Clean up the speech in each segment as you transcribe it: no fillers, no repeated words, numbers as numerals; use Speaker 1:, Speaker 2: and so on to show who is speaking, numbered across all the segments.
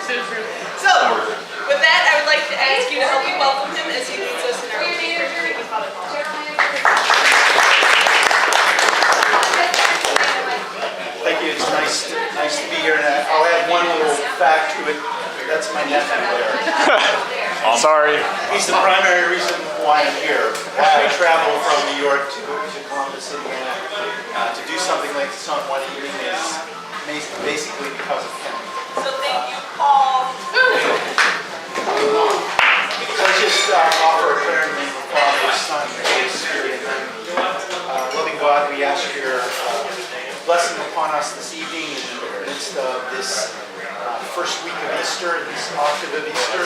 Speaker 1: So, with that, I would like to ask you to help me welcome him as he leads us in our prayer.
Speaker 2: Thank you. It's nice to be here. And I'll add one little fact to it. That's my nephew there.
Speaker 3: Sorry.
Speaker 2: He's the primary reason why I'm here. Why I travel from New York to Columbus, Indiana, to do something like this on one evening is basically because of him.
Speaker 1: So thank you, Paul.
Speaker 2: Let's just offer a prayer in the name of the Father, Son, and Holy Spirit. Loving God, we ask your blessing upon us this evening in the midst of this first week of Easter, this octave of Easter,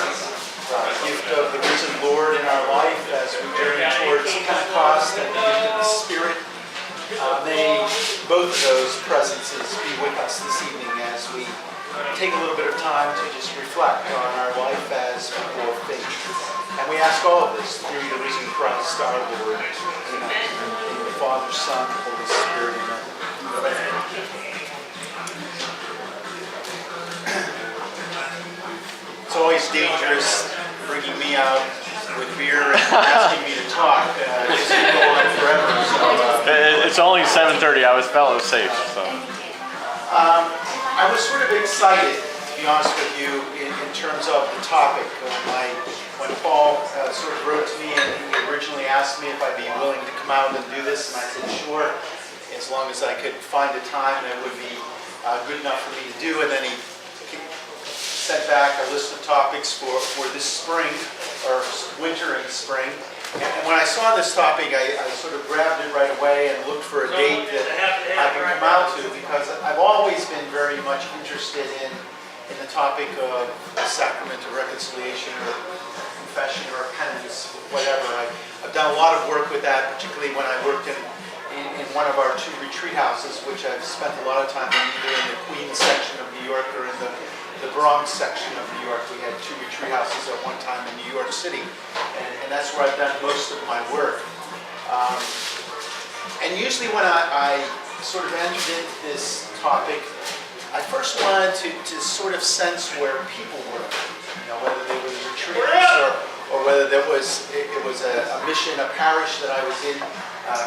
Speaker 2: gift of the risen Lord in our life as we journey towards Pentecost and the gift of the Spirit. May both of those presences be with us this evening as we take a little bit of time to just reflect on our life as people of faith. And we ask all of this through the risen Christ, our Lord. Amen. In the Father, Son, and Holy Spirit. Amen. It's always dangerous bringing me out with beer and asking me to talk. This can go on forever. So,
Speaker 3: it's only 7:30. I was safe. So.
Speaker 2: I was sort of excited, to be honest with you, in terms of the topic. When Paul sort of wrote to me and he originally asked me if I'd be willing to come out and do this, and I said sure, as long as I could find a time that would be good enough for me to do. And then he sent back a list of topics for this spring, or winter and spring. And when I saw this topic, I sort of grabbed it right away and looked for a date that I could come out to, because I've always been very much interested in the topic of the sacrament of reconciliation or confession or penance, whatever. I've done a lot of work with that, particularly when I worked in one of our two retreat houses, which I've spent a lot of time in, either in the Queens section of New York or in the Bronx section of New York. We had two retreat houses at one time in New York City, and that's where I've done most of my work. And usually when I sort of entered into this topic, I first wanted to sort of sense where people were, whether they were retreatants or whether it was a mission, a parish that I was in,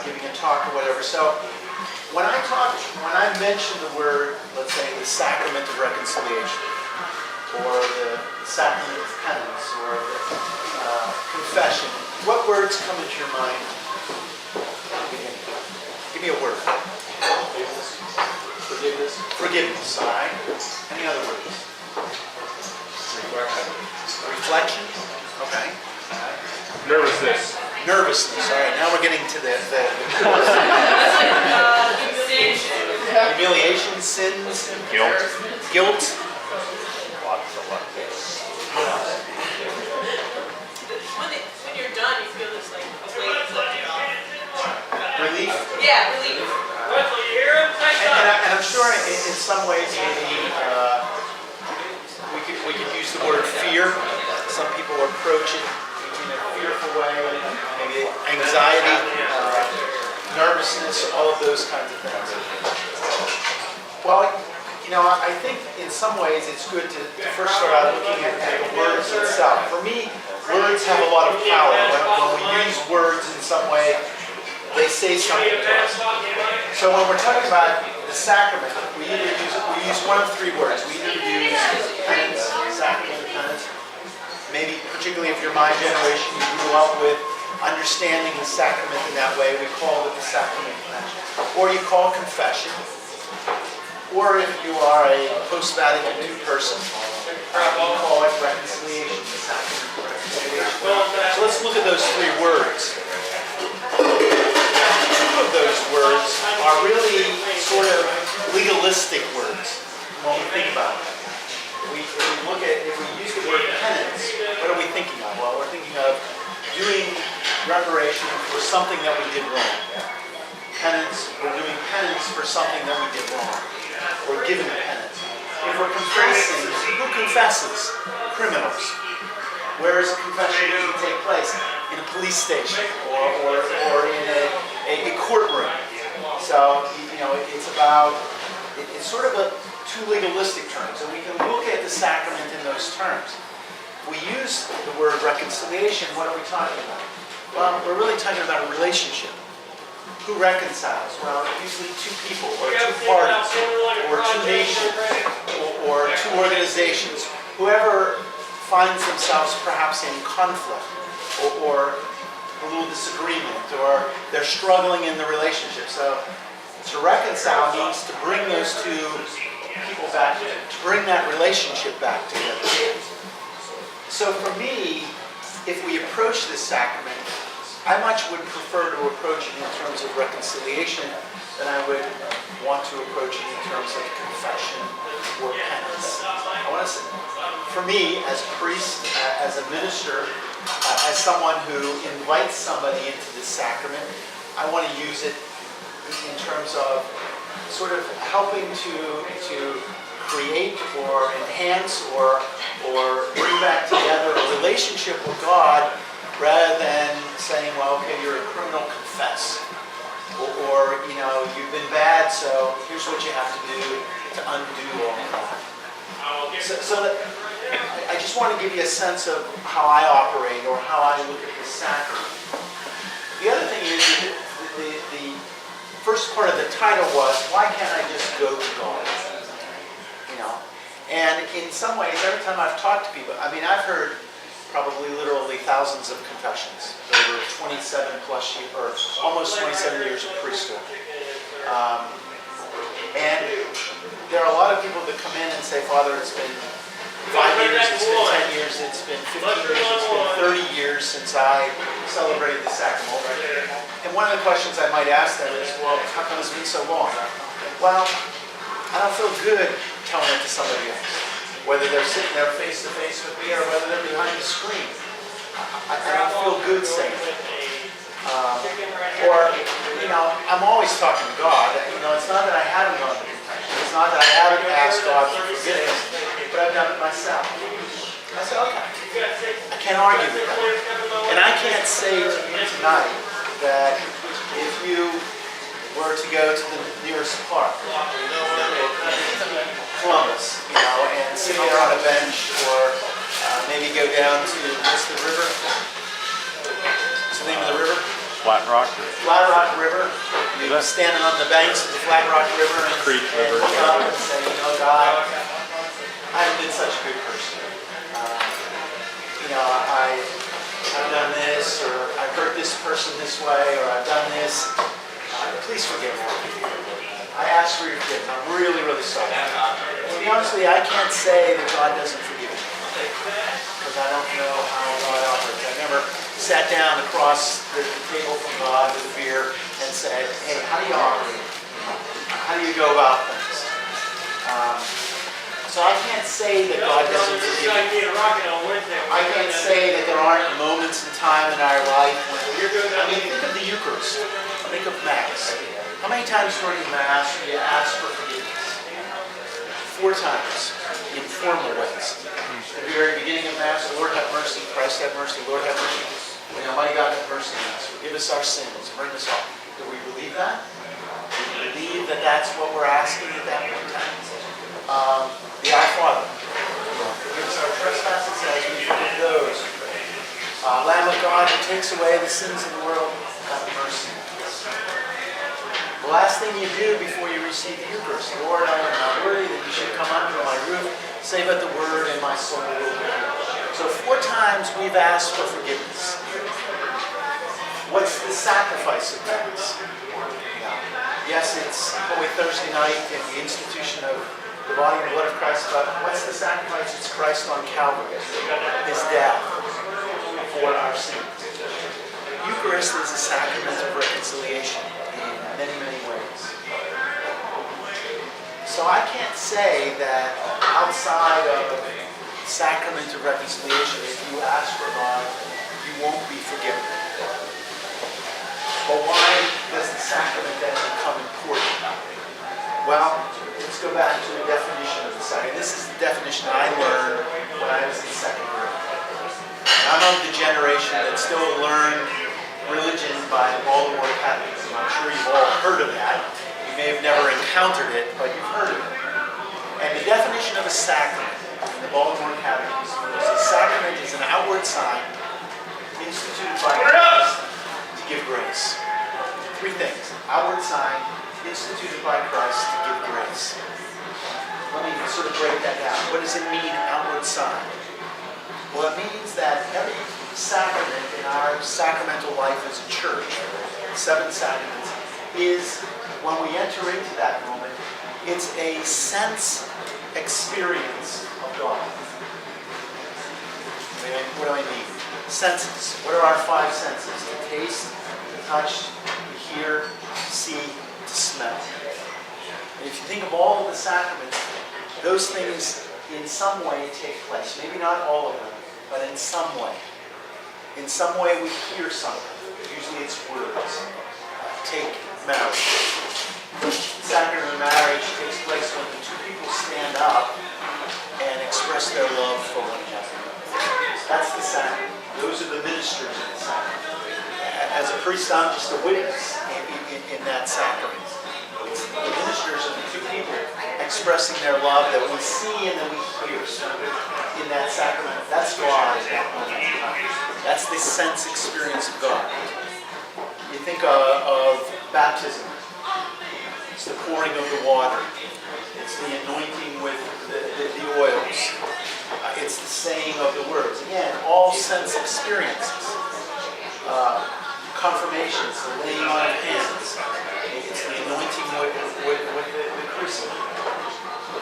Speaker 2: giving a talk or whatever. So when I mentioned the word, let's say, the sacrament of reconciliation, or the sacrament of penance, or the confession, what words come into your mind? Give me a word. Forgiveness. Forgiveness, all right. Any other words? Reflection. Okay. All right.
Speaker 3: Nervousness.
Speaker 2: Nervousness. All right. Now we're getting to the humiliation, sins, guilt.
Speaker 1: When you're done, you feel this like
Speaker 2: Relief.
Speaker 1: Yeah, relief.
Speaker 2: And I'm sure in some ways maybe we could use the word fear. Some people approach it in a fearful way, maybe anxiety, nervousness, all of those kinds of things. Well, I think in some ways it's good to first start out looking at the words itself. For me, words have a lot of power. When we use words in some way, they say something to us. So when we're talking about the sacrament, we use one of three words. We either use penance, sacrament of penance. Maybe particularly if you're my generation, you grew up with understanding the sacrament in that way. We call it the sacrament of penance. Or you call confession. Or if you are a post-Vatican II person, you call it reconciliation, the sacrament of reconciliation. So let's look at those three words. Two of those words are really sort of legalistic words when we think about it. If we use the word penance, what are we thinking of? Well, we're thinking of doing reparation for something that we did wrong. Penance, we're doing penance for something that we did wrong. We're giving penance. If we're confessing, who confesses? Criminals. Where is confession going to take place? In a police station or in a courtroom. So, it's sort of two legalistic terms. And we can look at the sacrament in those those terms. We use the word reconciliation. What are we talking about? Well, we're really talking about a relationship. Who reconciles? Well, usually two people, or two parties, or two nations, or two organizations. Whoever finds themselves perhaps in conflict, or a little disagreement, or they're struggling in the relationship. So to reconcile means to bring those two people back, to bring that relationship back together. So for me, if we approach this sacrament, I much would prefer to approach it in terms of reconciliation than I would want to approach it in terms of confession or penance. I want to say, for me, as a priest, as a minister, as someone who invites somebody into this sacrament, I want to use it in terms of sort of helping to create or enhance or bring back together a relationship with God, rather than saying, well, okay, you're a criminal, confess. Or you know, you've been bad, so here's what you have to do to undo all of that. So that, I just want to give you a sense of how I operate or how I look at this sacrament. The other thing is, the first part of the title was, why can't I just go to God? You know? And in some ways, every time I've talked to people, I mean, I've heard probably literally thousands of confessions over 27 plus years, or almost 27 years of priesthood. And there are a lot of people that come in and say, Father, it's been 5 years, it's been 10 years, it's been 15 years, it's been 30 years since I celebrated the sacrament. And one of the questions I might ask them is, well, how come it's been so long? Well, I don't feel good telling it to somebody else, whether they're sitting there face to face with me or whether they're behind the screen. I don't feel good saying it. Or, you know, I'm always talking to God. You know, it's not that I haven't gone to confession. It's not that I haven't asked God for forgiveness, but I've done it myself. I said, okay. I can't argue with that. And I can't say to you tonight that if you were to go to the nearest park, Columbus, you know, and sit there on a bench, or maybe go down to, what's the river? What's the name of the river?
Speaker 3: Flat Rock.
Speaker 2: Flat Rock River. You're standing on the banks of the Flat Rock River and look up and say, you know, God, I haven't been such a good person. You know, I've done this, or I've hurt this person this way, or I've done this. Please forgive me. I ask for your forgiveness. I'm really, really sorry. And to be honest with you, I can't say that God doesn't forgive me, because I don't know how God operates. I never sat down across the table from God with a beer and said, hey, how do you operate? How do you go about things? So I can't say that God doesn't forgive me. I can't say that there aren't moments in time in our life when I mean, think of the Eucharist. Think of Mass. How many times during Mass do you ask for forgiveness? 4 times, in formal ways. At the very beginning of Mass, Lord have mercy, Christ have mercy, Lord have mercy. And Almighty God have mercy on us. Forgive us our sins, bring us home. Do we believe that? Do we believe that that's what we're asking at that point in time? The Our Father. Forgive us our trespasses as we forgive those. Lamb of God who takes away the sins of the world, have mercy. The last thing you do before you receive the Eucharist, Lord, I am not worthy that you should come under my roof, say but the word and my soul will be healed. So 4 times we've asked for forgiveness. What's the sacrifice of Mass? Yes, it's Holy Thursday night and the institution of the body and blood of Christ, but what's the sacrifice? It's Christ on Calvary, his death for our sins. The Eucharist is a sacrament of reconciliation in many, many ways. So I can't say that outside of the sacrament of reconciliation, if you ask for God, you won't be forgiven. But why does the sacrament then become important? Well, let's go back to the definition of the sacrament. This is the definition I learned when I was in 2nd grade. I'm of the generation that still learned religion by the Baltimore Catechism. I'm sure you've all heard of that. You may have never encountered it, but you've heard of it. And the definition of a sacrament in the Baltimore Catechism outward sign instituted by Christ to give grace. Let me sort of break that down. What does it mean, outward sign? Well, it means that every sacrament in our sacramental life as a church, 7 sacraments, is, when we enter into that moment, it's a sense experience of God. What do I mean? Senses. What are our 5 senses? To taste, to touch, to hear, to see, to smell. And if you think of all of the sacraments, those things in some way take place. Maybe not all of them, but in some way. In some way we hear something. Usually it's words. Take marriage. The sacrament of marriage takes place when the 2 people stand up and express their love for one another. That's the sacrament. Those are the ministers of the sacrament. As a priest, I'm just a witness in that sacrament. It's the ministers of the 2 people expressing their love that we see and that we hear in that sacrament. That's God at that moment in time. That's the sense experience of God. You think of baptism. It's the pouring of the water. It's the anointing with the oils. It's the saying of the words. Again, all sense experiences. Confirmation, it's the laying on of hands. It's the anointing with the crucifix.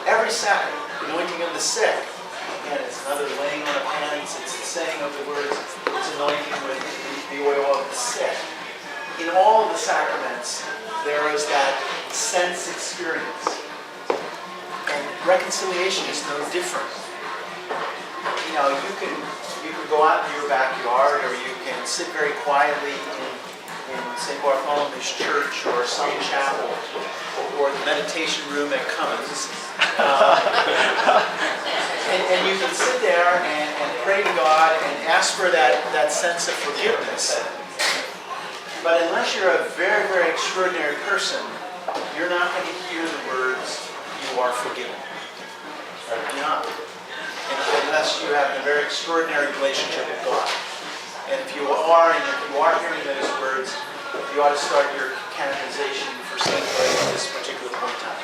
Speaker 2: Every sacrament, anointing of the sick. Again, it's another laying on of hands. It's the saying of the words. It's anointing with the oil of the sick. In all of the sacraments, there is that sense experience. And reconciliation is no different. You know, you can go out in your backyard, or you can sit very quietly in St. Bartholomew's Church or some chapel or the meditation room at Cummins. And you can sit there and pray to God and ask for that sense of forgiveness. But unless you're a very, very extraordinary person, you're not going to hear the words, "You are forgiven." You're not. Unless you have a very extraordinary relationship with God. And if you are hearing those words, you ought to start your canonization for sainthood at this particular point in time.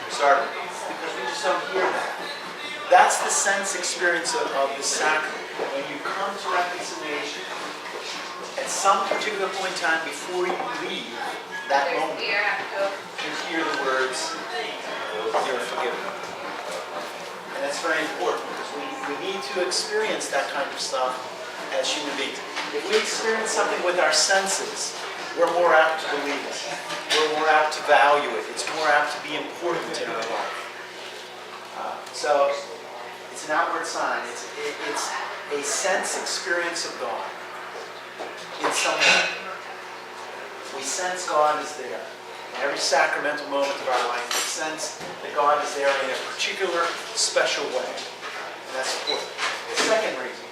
Speaker 2: Start, because we just don't hear that. That's the sense experience of the sacrament. When you come to reconciliation, at some particular point in time before you leave that moment, you hear the words, "You're forgiven." And that's very important, because we need to experience that kind of stuff as human beings. If we experience something with our senses, we're more apt to believe it. We're more apt to value it. It's more apt to be important in our life. So it's an outward sign. It's a sense experience of God in some way. We sense God is there. In every sacramental moment of our life, we sense that God is there in a particular, special way. And that's important. The second reason,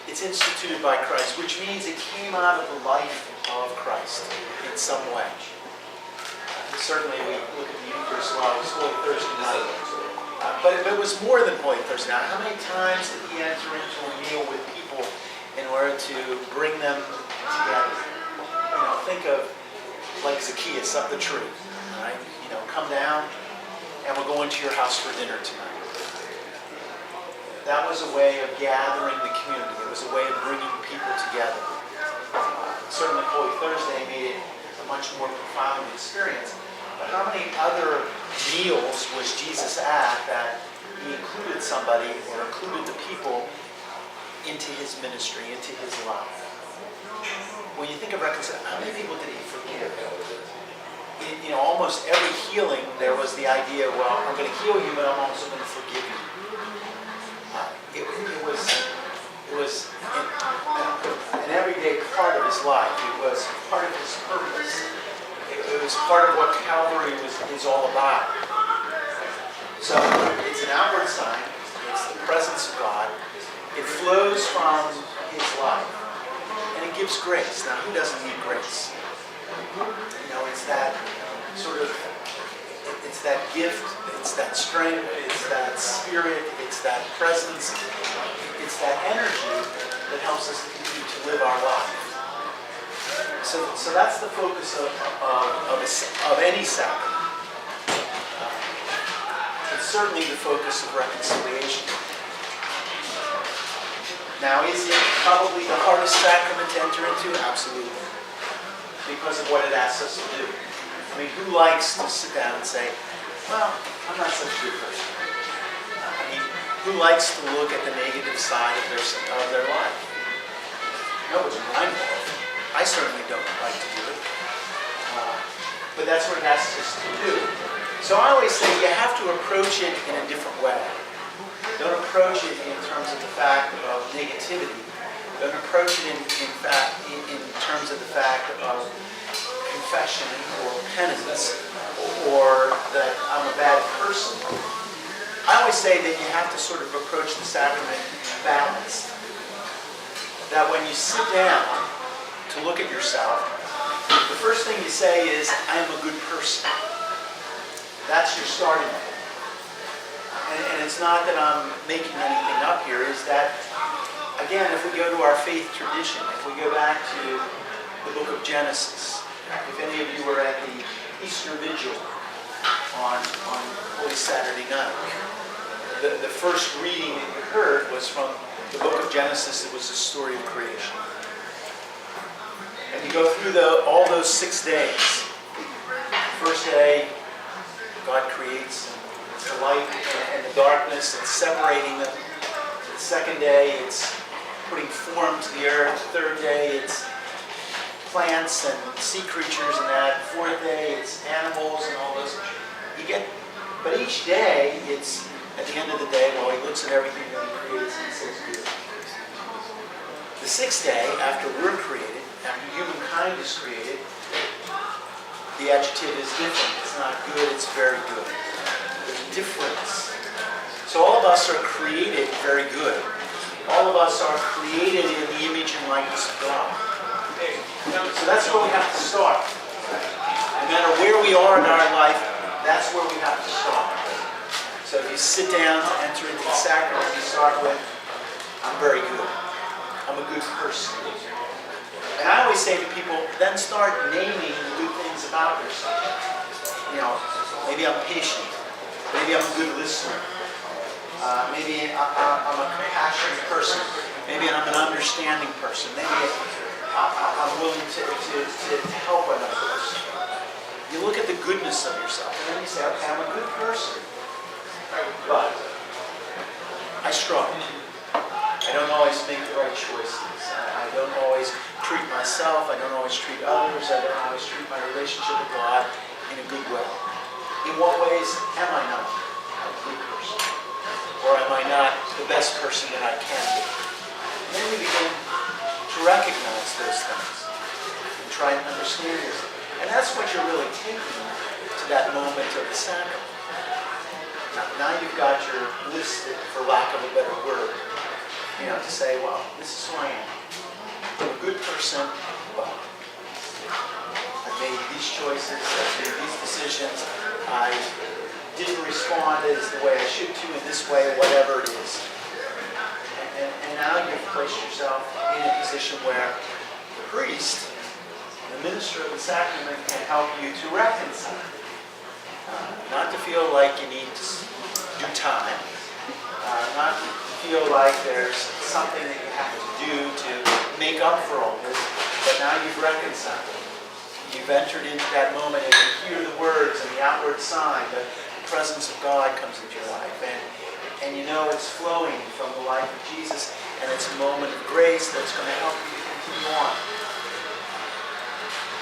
Speaker 2: it's instituted by Christ, which means it came out of the life of Christ in some way. Certainly, we look at the Eucharist, well, it was Holy Thursday night. But it was more than Holy Thursday night. How many times did he enter into a meal with people in order to bring them together? You know, think of like Zacchaeus up the tree, right? You know, come down and we're going to your house for dinner tonight. That was a way of gathering the community. It was a way of bringing people together. Certainly Holy Thursday made it a much more profound experience. But how many other meals was Jesus at that he included somebody or included the people into his ministry, into his life? When you think of reconciliation, how many people did he forgive? In almost every healing, there was the idea, well, I'm going to heal you, but I'm also going to forgive you. It was an everyday part of his life. It was part of his purpose. It was part of what Calvary is all about. So it's an outward sign. It's the presence of God. It flows from his life. And it gives grace. Now, who doesn't need grace? You know, it's that sort of, it's that gift, it's that strength, it's that spirit, it's that presence, it's that energy that helps us to continue to live our life. So that's the focus of any sacrament. It's certainly the focus of reconciliation. Now, is it probably the hardest sacrament to enter into? Absolutely. Because of what it asks us to do. I mean, who likes to sit down and say, well, I'm not such a good person? I mean, who likes to look at the negative side of their life? Nobody I know of. I certainly don't like to do it. But that's what it asks us to do. So I always say you have to approach it in a different way. Don't approach it in terms of the fact of negativity. Don't approach it in terms of the fact of confession or penitence or that I'm a bad person. I always say that you have to sort of approach the sacrament balanced. That when you sit down to look at yourself, the first thing you say is, I am a good person. That's your starting point. And it's not that I'm making anything up here, is that, again, if we go to our faith tradition, if we go back to the book of Genesis, if any of you were at the Easter Vigil on Holy Saturday night, the first reading that you heard was from the book of Genesis. It was the story of creation. And you go through all those 6 days. First day, God creates the light and the darkness, and separating them. The second day, it's putting form to the earth. The third day, it's plants and sea creatures and that. Fourth day, it's animals and all those. But each day, it's at the end of the day, while he looks at everything that he creates, he says good. The sixth day, after we're created, after humankind is created, the adjective is different. It's not good, it's very good. There's a difference. So all of us are created very good. All of us are created in the image and likeness of God. So that's where we have to start. No matter where we are in our life, that's where we have to start. So if you sit down to enter into the sacrament, you start with, I'm very good. I'm a good person. And I always say to people, then start naming the good things about yourself. You know, maybe I'm patient. Maybe I'm a good listener. Maybe I'm a compassionate person. Maybe I'm an understanding person. Maybe I'm willing to help another person. You look at the goodness of yourself, and then you say, okay, I'm a good person. But I struggle. I don't always make the right choices. I don't always treat myself. I don't always treat others. I don't always treat my relationship with God in a good way. In what ways am I not a good person? Or am I not the best person that I can be? And then we begin to recognize those things and try and understand this. And that's what you're really taking to that moment of the sacrament. Now you've got your list, for lack of a better word, to say, well, this is who I am. I'm a good person, but I've made these choices, I've made these decisions, I didn't respond as the way I should to in this way, whatever it is. And now you've placed yourself in a position where the priest, the minister of the sacrament, can help you to reconcile. Not to feel like you need to do time. Not to feel like there's something that you have to do to make up for all this. But now you've reconciled. You've entered into that moment and you hear the words and the outward sign. The presence of God comes into your life. And you know it's flowing from the life of Jesus. And it's a moment of grace that's going to help you to continue on.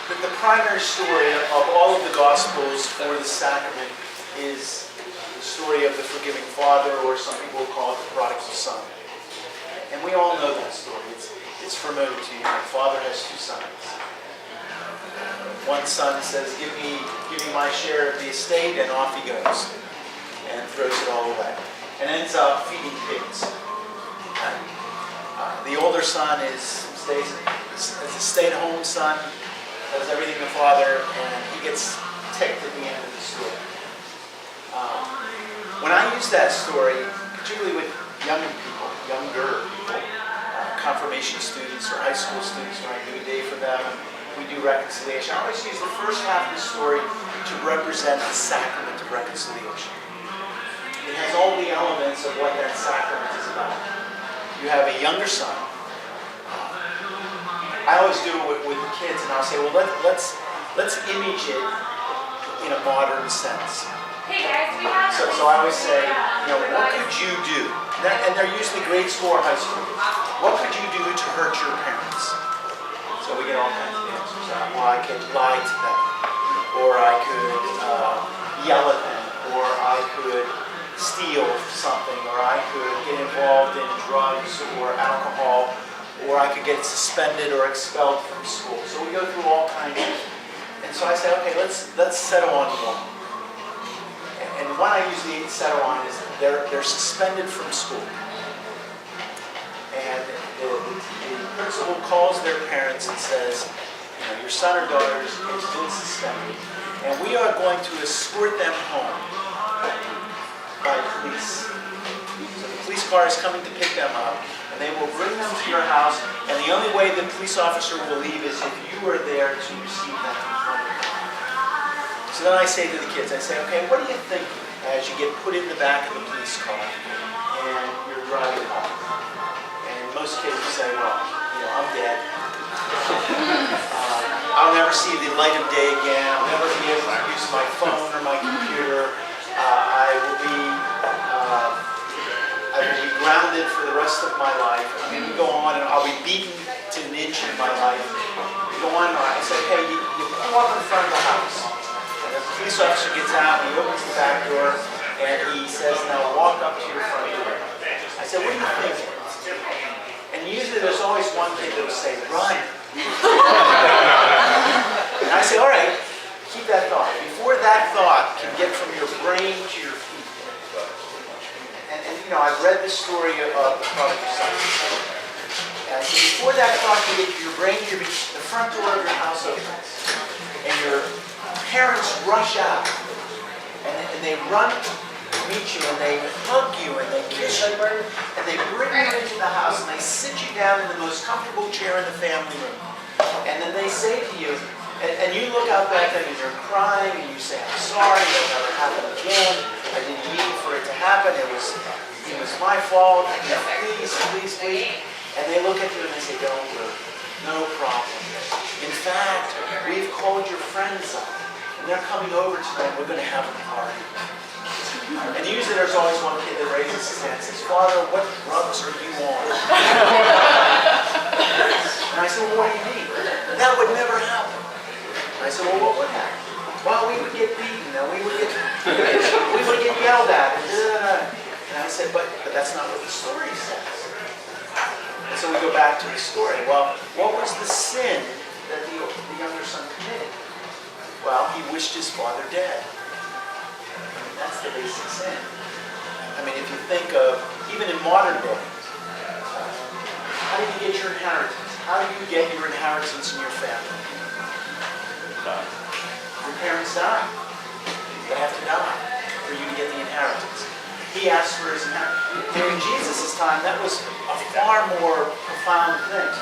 Speaker 2: But the primary story of all of the Gospels for the sacrament is the story of the forgiving father, or some people call it the prodigal son. And we all know that story. It's familiar to you. The father has two sons. One son says, give me my share of the estate, and off he goes. And throws it all away. And ends up feeding pigs. The older son stays as a stay-at-home son, does everything the father, and he gets ticked at the end of the story. When I use that story, particularly with younger people, confirmation students or high school students, when I do a day for them, we do reconciliation. I always use the first half of the story to represent the sacrament of reconciliation. It has all the elements of what that sacrament is about. You have a younger son. I always do it with the kids, and I'll say, well, let's image it in a modern sense.
Speaker 4: Hey guys, we have
Speaker 2: So I always say, what could you do? And they're usually grade school or high school. What could you do to hurt your parents? So we get all kinds of answers. Well, I could lie to them, or I could yell at them, or I could steal something, or I could get involved in drugs or alcohol, or I could get suspended or expelled from school. So we go through all kinds of. And so I say, okay, let's settle on one. And the one I usually settle on is they're suspended from school. And the principal calls their parents and says, your son or daughter has been suspended, and we are going to escort them home by police. So the police car is coming to pick them up, and they will bring them to your house, and the only way the police officer will leave is if you are there to receive them in front of them. So then I say to the kids, I say, okay, what do you think as you get put in the back of the police car and you're driving home? And most kids will say, well, I'm dead. I'll never see the light of day again. I'll never be able to use my phone or my computer. I will be grounded for the rest of my life. I mean, we go on, and I'll be beaten to an inch in my life. We go on, and I say, hey, you pull up in front of the house. And the police officer gets out, and he opens the back door, and he says, now walk up to your front door. I said, what do you think? And usually there's always one kid that will say, run. And I say, all right, keep that thought. Before that thought can get from your brain to your feet. And I've read this story of the prodigal son. And I said, before that thought can get to your brain, the front door of your house opens. And your parents rush out. And they run to meet you, and they hug you, and they kiss you, and they bring you into the house, and they sit you down in the most comfortable chair in the family room. And then they say to you, and you look out back there, and you're crying, and you say, I'm sorry, it'll never happen again. I didn't mean for it to happen. It was my fault. Please. And they look at you, and they say, don't worry, no problem. In fact, we've called your friends up, and they're coming over tonight. We're going to have a party. And usually there's always one kid that raises his hand and says, Father, what drugs are you on? And I said, well, what do you mean? That would never happen. And I said, well, what would happen? Well, we would get beaten, and we would get yelled at. And I said, but that's not what the story says. And so we go back to the story. Well, what was the sin that the younger son committed? Well, he wished his father dead. That's the basic sin. I mean, if you think of, even in modern day, how do you get your inheritance? How do you get your inheritance in your family? Your parents die. They have to die for you to get the inheritance. He asked for his inheritance. During Jesus' time, that was a far more profound thing,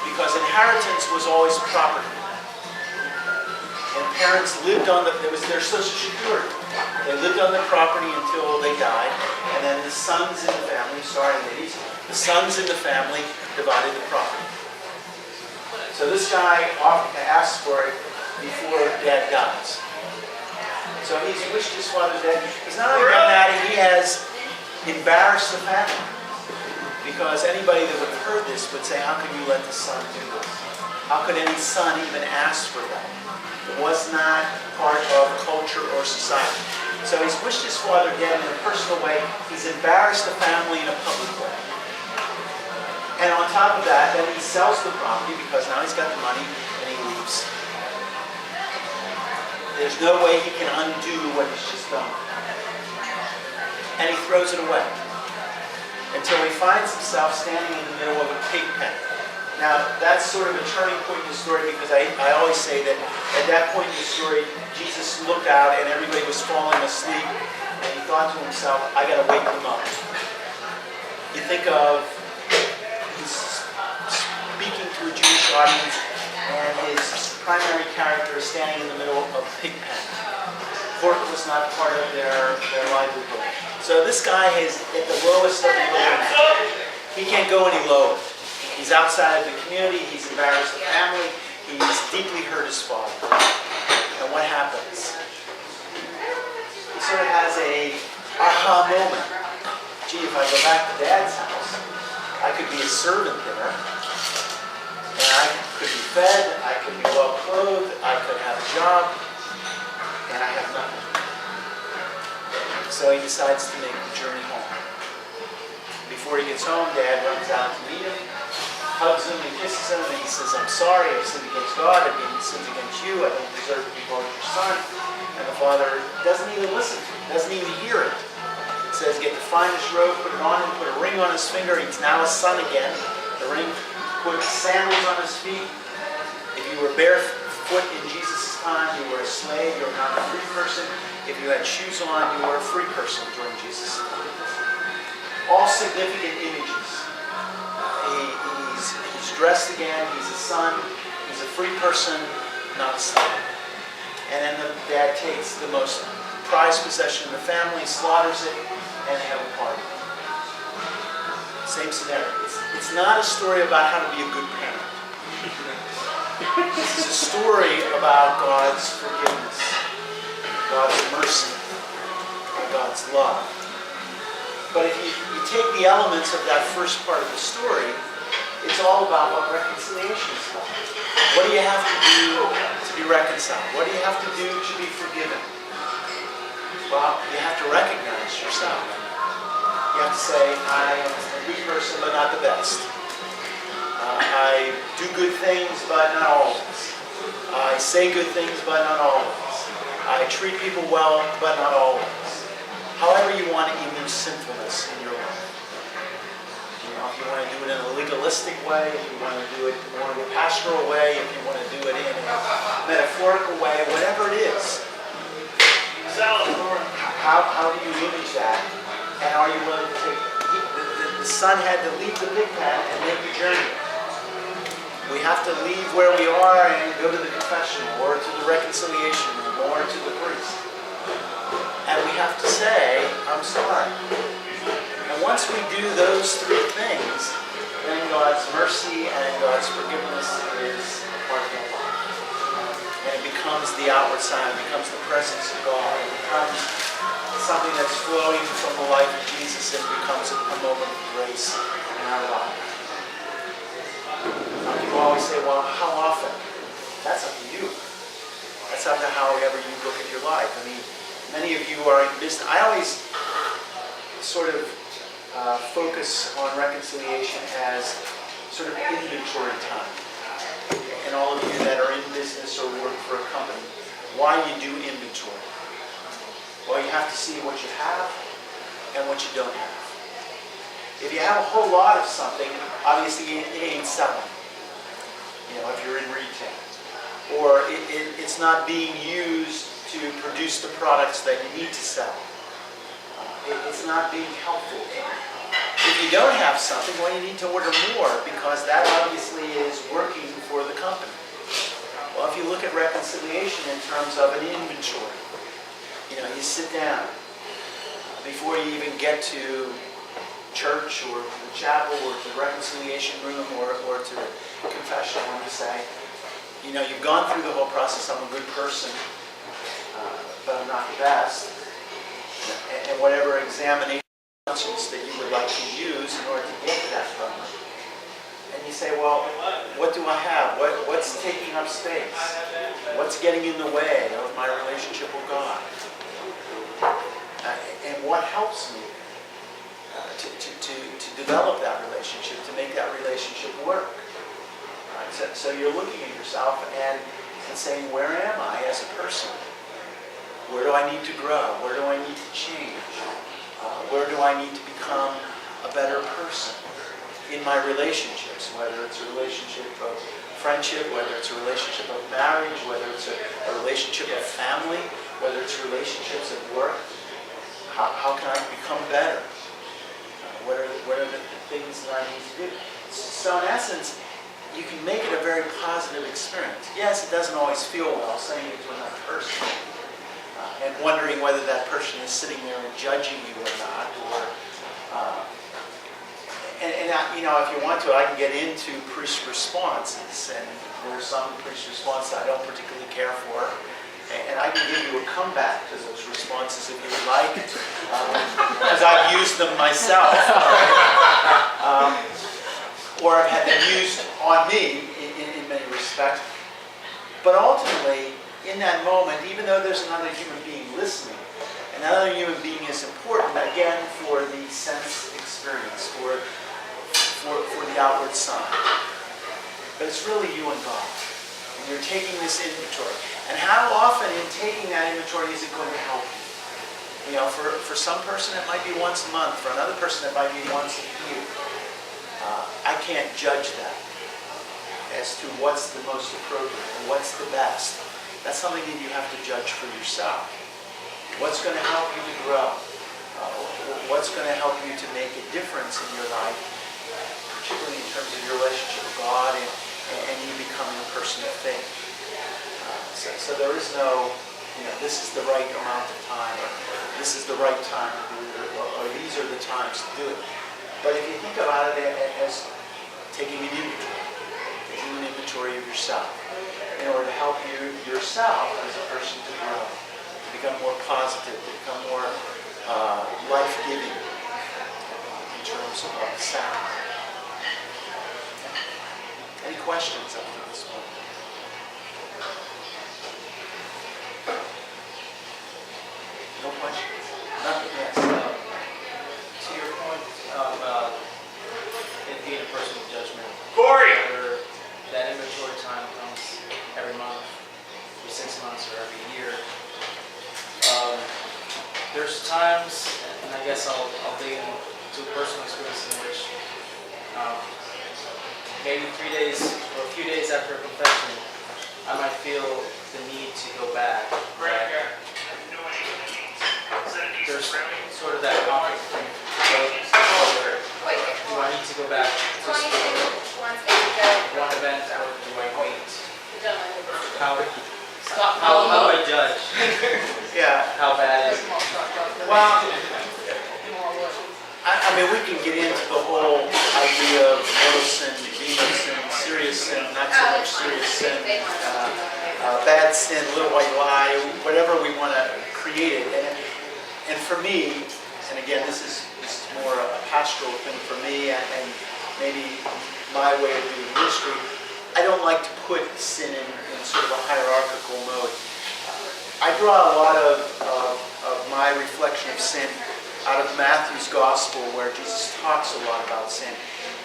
Speaker 2: because inheritance was always property. And parents lived on it was their social security. They lived on their property until they died, and then the sons in the family, the sons in the family divided the property. So this guy often asks for it before dad dies. So he's wished his father dead. He's not only done that, he has embarrassed the family. Because anybody that would have heard this would say, how can you let the son do this? How could any son even ask for that? It was not part of culture or society. So he's wished his father dead in a personal way. He's embarrassed the family in a public way. And on top of that, then he sells the property because now he's got the money and he leaves. There's no way he can undo what he's just done. And he throws it away until he finds himself standing in the middle of a pig pen. Now, that's sort of a turning point in the story, because I always say that at that point in the story, Jesus looked out and everybody was falling asleep, and he thought to himself, I got to wake them up. You think of he's speaking to a Jewish audience, and his primary character is standing in the middle of a pig pen. Pork was not part of their livelihood. So this guy is at the lowest of the low. He can't go any lower. He's outside of the community. He's embarrassed the family. He's deeply hurt his father. And what happens? He sort of has a aha moment. Gee, if I go back to Dad's house, I could be a servant there. And I could be fed. I could be well clothed. I could have a job. And I have nothing. So he decides to make the journey home. Before he gets home, Dad runs out to meet him, hugs him and kisses him, and he says, I'm sorry, I've sinned against God, I've sinned against you, I don't deserve to be called your son. And the father doesn't even listen to it, doesn't even hear it. It says, get the finest robe, put it on him, put a ring on his finger, he's now a son again. The ring, put sandals on his feet. If you were barefoot in Jesus' time, you were a slave, you were not a free person. If you had shoes on, you were a free person during Jesus' time. All significant images. He's dressed again, he's a son, he's a free person, not a slave. And then the dad takes the most prized possession of the family, slaughters it, and they have a party. Same scenario. It's not a story about how to be a good parent. This is a story about God's forgiveness, God's mercy, and God's love. But if you take the elements of that first part of the story, it's all about what reconciliation is about. What do you have to do to be reconciled? What do you have to do to be forgiven? Well, you have to recognize yourself. You have to say, I am a good person, but not the best. I do good things, but not always. I say good things, but not always. I treat people well, but not always. However you want to remove sinfulness in your life. You know, if you want to do it in a legalistic way, if you want to do it more in a pastoral way, if you want to do it in a metaphorical way, whatever it is. How do you image that? And are you willing to take the son had to leave the pig pen and make the journey. We have to leave where we are and go to the confessional or to the reconciliation room or to the priest. And we have to say, I'm sorry. And once we do those three things, then God's mercy and God's forgiveness is a part of our life. And it becomes the outward sign, it becomes the presence of God, it becomes something that's flowing from the life of Jesus and becomes a moment of grace in our life. People always say, well, how often? That's up to you. That's up to however you look at your life. I mean, many of you are in business. I always sort of focus on reconciliation as sort of inventory time. And all of you that are in business or work for a company, why you do inventory? Well, you have to see what you have and what you don't have. If you have a whole lot of something, obviously it ain't selling. You know, if you're in retail. Or it's not being used to produce the products that you need to sell. It's not being helpful. If you don't have something, well, you need to order more because that obviously is working for the company. Well, if you look at reconciliation in terms of an inventory, you know, you sit down before you even get to church or the chapel or to the reconciliation room or to the confessional and you say, you know, you've gone through the whole process, I'm a good person, but I'm not the best. And whatever examination that you would like to use in order to get to that moment. And you say, well, what do I have? What's taking up space? What's getting in the way of my relationship with God? And what helps me to develop that relationship, to make that relationship work? Right? So you're looking at yourself and saying, where am I as a person? Where do I need to grow? Where do I need to change? Where do I need to become a better person in my relationships? Whether it's a relationship of friendship, whether it's a relationship of marriage, whether it's a relationship of family, whether it's relationships at work. How can I become better? What are the things that I need to do? So in essence, you can make it a very positive experience. Yes, it doesn't always feel well saying it to another person and wondering whether that person is sitting there and judging you or not. If you want to, I can get into priest responses, and there are some priest responses I don't particularly care for. And I can give you a comeback to those responses if you would like, because I've used them myself, or I've had them used on me in many respects. But ultimately, in that moment, even though there's another human being listening, another human being is important, again, for the sense experience, for the outward sign. But it's really you and God. And you're taking this inventory. And how often in taking that inventory is it going to help you? For some person it might be once a month. For another person it might be once a year. I can't judge that as to what's the most appropriate and what's the best. That's something that you have to judge for yourself. What's going to help you to grow? What's going to help you to make a difference in your life, particularly in terms of your relationship with God and you becoming a person of faith. So there is no, this is the right amount of time, or this is the right time to do it, or these are the times to do it. But if you think about it as taking an inventory of yourself, in order to help you yourself as a person to grow, to become more positive, to become more life-giving in terms of sound. Any questions up to this point? No questions? Nothing? Yes.
Speaker 4: To your point about it being a personal judgment,
Speaker 3: Corey!
Speaker 4: whether that inventory time comes every month, every 6 months, or every year, there's times, and I guess I'll dig into a personal experience in which maybe 3 days or a few days after a confession, I might feel the need to go back. There's sort of that conflict between whether do I need to go back to school, one event, or do I wait? How do I judge
Speaker 2: Yeah.
Speaker 4: how bad is it?
Speaker 2: Well, I mean, we can get into the whole idea of mortal sin, venial sin, serious sin, not so much serious sin, bad sin, little white lie, whatever we want to create it. And for me, and again, this is more a pastoral thing for me, and maybe my way of doing ministry, I don't like to put sin in sort of a hierarchical mode. I draw a lot of my reflection of sin out of Matthew's Gospel, where Jesus talks a lot about sin.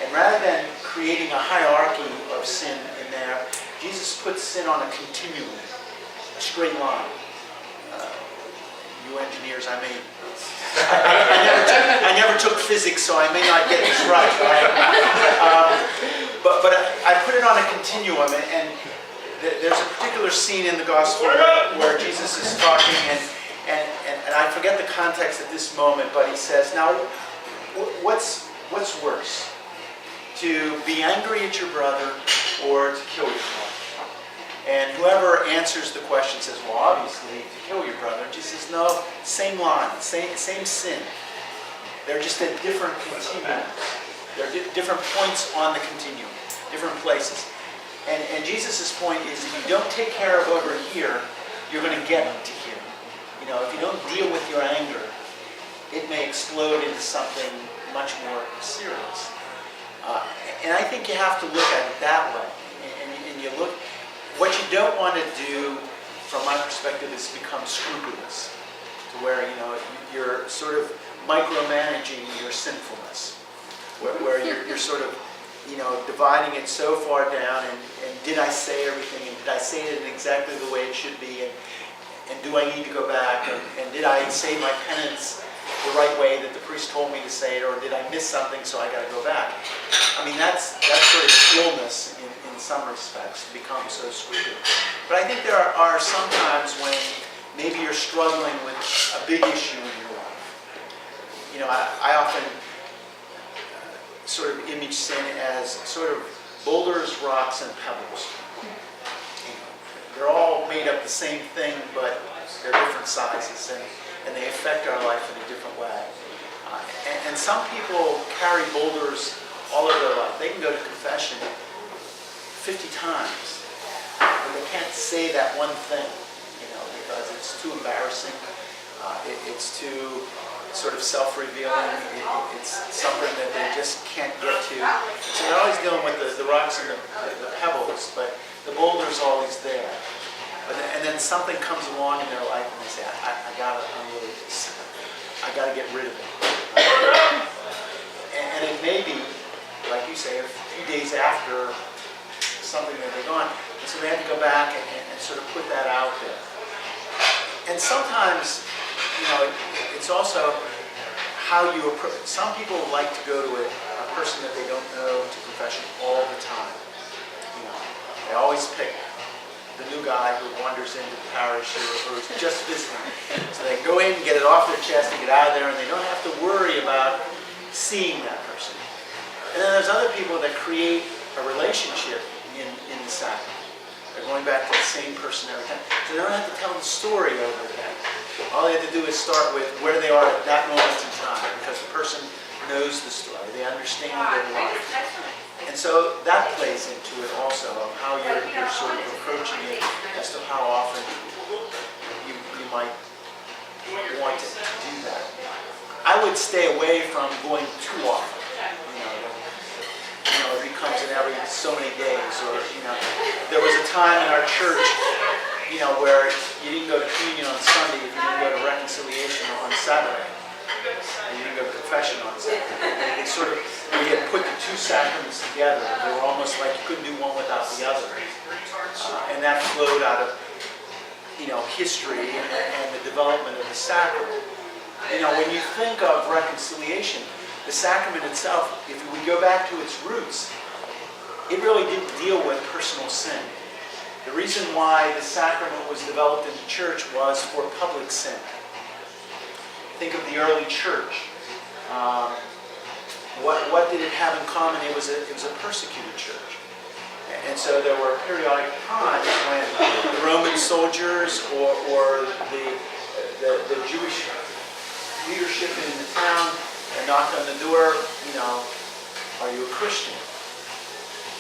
Speaker 2: And rather than creating a hierarchy of sin in there, Jesus puts sin on a continuum, a straight line. You engineers, I never took physics, so I may not get this right? But I put it on a continuum, and there's a particular scene in the Gospel where Jesus is talking, and I forget the context at this moment, but he says, now, what's worse? To be angry at your brother or to kill your brother? And whoever answers the question says, well, obviously, to kill your brother. Jesus says, no, same line, same sin. They're just at different continuums. They're different points on the continuum, different places. And Jesus' point is, if you don't take care of over here, you're going to get to here. If you don't deal with your anger, it may explode into something much more serious. And I think you have to look at it that way. And you look, what you don't want to do, from my perspective, is become scrupulous, to where you're sort of micromanaging your sinfulness, where you're sort of dividing it so far down, and did I say everything, and did I say it in exactly the way it should be, and do I need to go back, and did I say my penance the right way that the priest told me to say it, or did I miss something so I got to go back? I mean, that's sort of illness in some respects, to become so scrupulous. But I think there are some times when maybe you're struggling with a big issue in your life. I often sort of image sin as sort of boulders, rocks, and pebbles. They're all made up the same thing, but they're different sizes, and they affect our life in a different way. And some people carry boulders all over their life. They can go to confession 50 times, but they can't say that one thing, because it's too embarrassing. It's too sort of self-revealing. It's something that they just can't get to. So they're always dealing with the rocks and the pebbles, but the boulder's always there. And then something comes along in their life and they say, I gotta unload this. I gotta get rid of it. And it may be, like you say, a few days after something that they're gone. So they have to go back and sort of put that out there. And sometimes, it's also how you approach. Some people like to go to a person that they don't know to confession all the time. They always pick the new guy who wanders into the parish or is just visiting. So they go in and get it off their chest and get out of there, and they don't have to worry about seeing that person. And then there's other people that create a relationship in the sacrament. They're going back to the same person every time. So they don't have to tell the story over again. All they have to do is start with where they are at that moment in time, because the person knows the story. They understand their life. And so that plays into it also, of how you're sort of approaching it as to how often you might want to do that. I would stay away from going too often. It becomes in every so many days. Or, there was a time in our church, where you didn't go to communion on Sunday if you didn't go to reconciliation on Saturday. You didn't go to confession on Saturday. We had put the two sacraments together. They were almost like you couldn't do one without the other. And that flowed out of, history and the development of the sacrament. When you think of reconciliation, the sacrament itself, if we go back to its roots, it really didn't deal with personal sin. The reason why the sacrament was developed in the church was for public sin. Think of the early church. What did it have in common? It was a persecuted church. And so there were periodic times when the Roman soldiers or the Jewish leadership in the town knocked on the door, are you a Christian?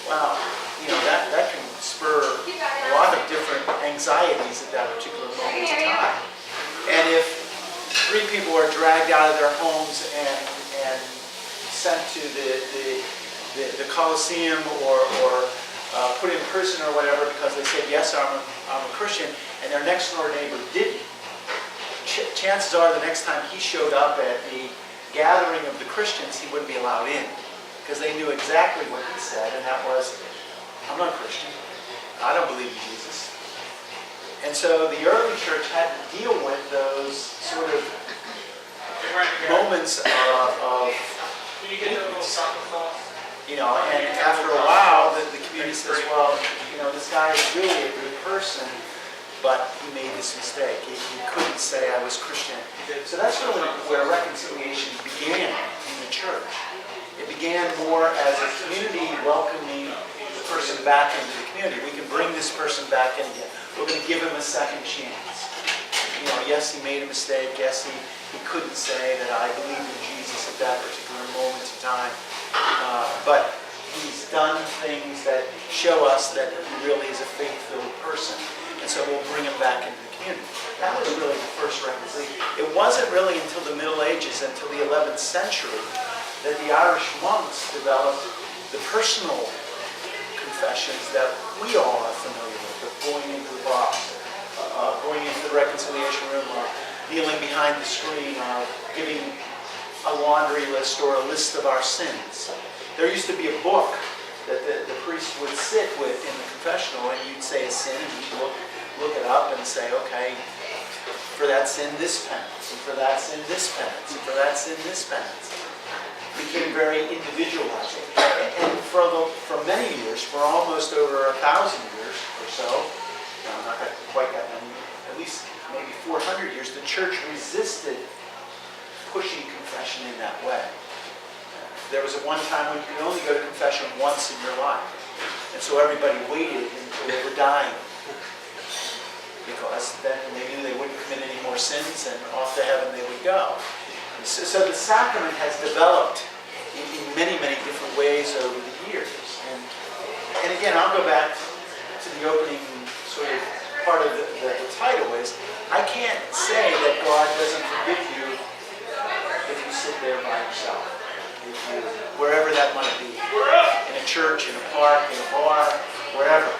Speaker 2: Well, that can spur a lot of different anxieties at that particular moment in time. And if 3 people are dragged out of their homes and sent to the Colosseum or put in prison or whatever because they said, yes, I'm a Christian, and their next door neighbor didn't, chances are the next time he showed up at the gathering of the Christians, he wouldn't be allowed in, because they knew exactly what he said, and that was, I'm not a Christian. I don't believe in Jesus. And so the early church had to deal with those sort of moments of weakness. And after a while, the community says, well, this guy is really a good person, but he made this mistake. He couldn't say I was Christian. So that's really where reconciliation began in the church. It began more as a community welcoming the person back into the community. We can bring this person back in again. We're going to give him a second chance. Yes, he made a mistake. Yes, he couldn't say that I believe in Jesus at that particular moment in time. But he's done things that show us that he really is a faith-filled person. And so we'll bring him back into the community. That was really the first reconciliation. It wasn't really until the Middle Ages, until the 11th century, that the Irish monks developed the personal confessions that we all are familiar with, going into the box, going into the reconciliation room, kneeling behind the screen, giving a laundry list or a list of our sins. There used to be a book that the priest would sit with in the confessional, and you'd say a sin, and you'd look it up and say, okay, for that sin, this penance, and for that sin, this penance, and for that sin, this penance. It became very individualized. And for many years, for almost over 1,000 years or so, not quite that many, at least maybe 400 years, the church resisted pushing confession in that way. There was one time when you could only go to confession once in your life. And so everybody waited until they were dying, because then they knew they wouldn't commit any more sins and off to heaven they would go. So the sacrament has developed in many, many different ways over the years. And again, I'll go back to the opening sort of part of the title is, I can't say that God doesn't forgive you if you sit there by yourself, wherever that might be, in a church, in a park, in a bar, wherever.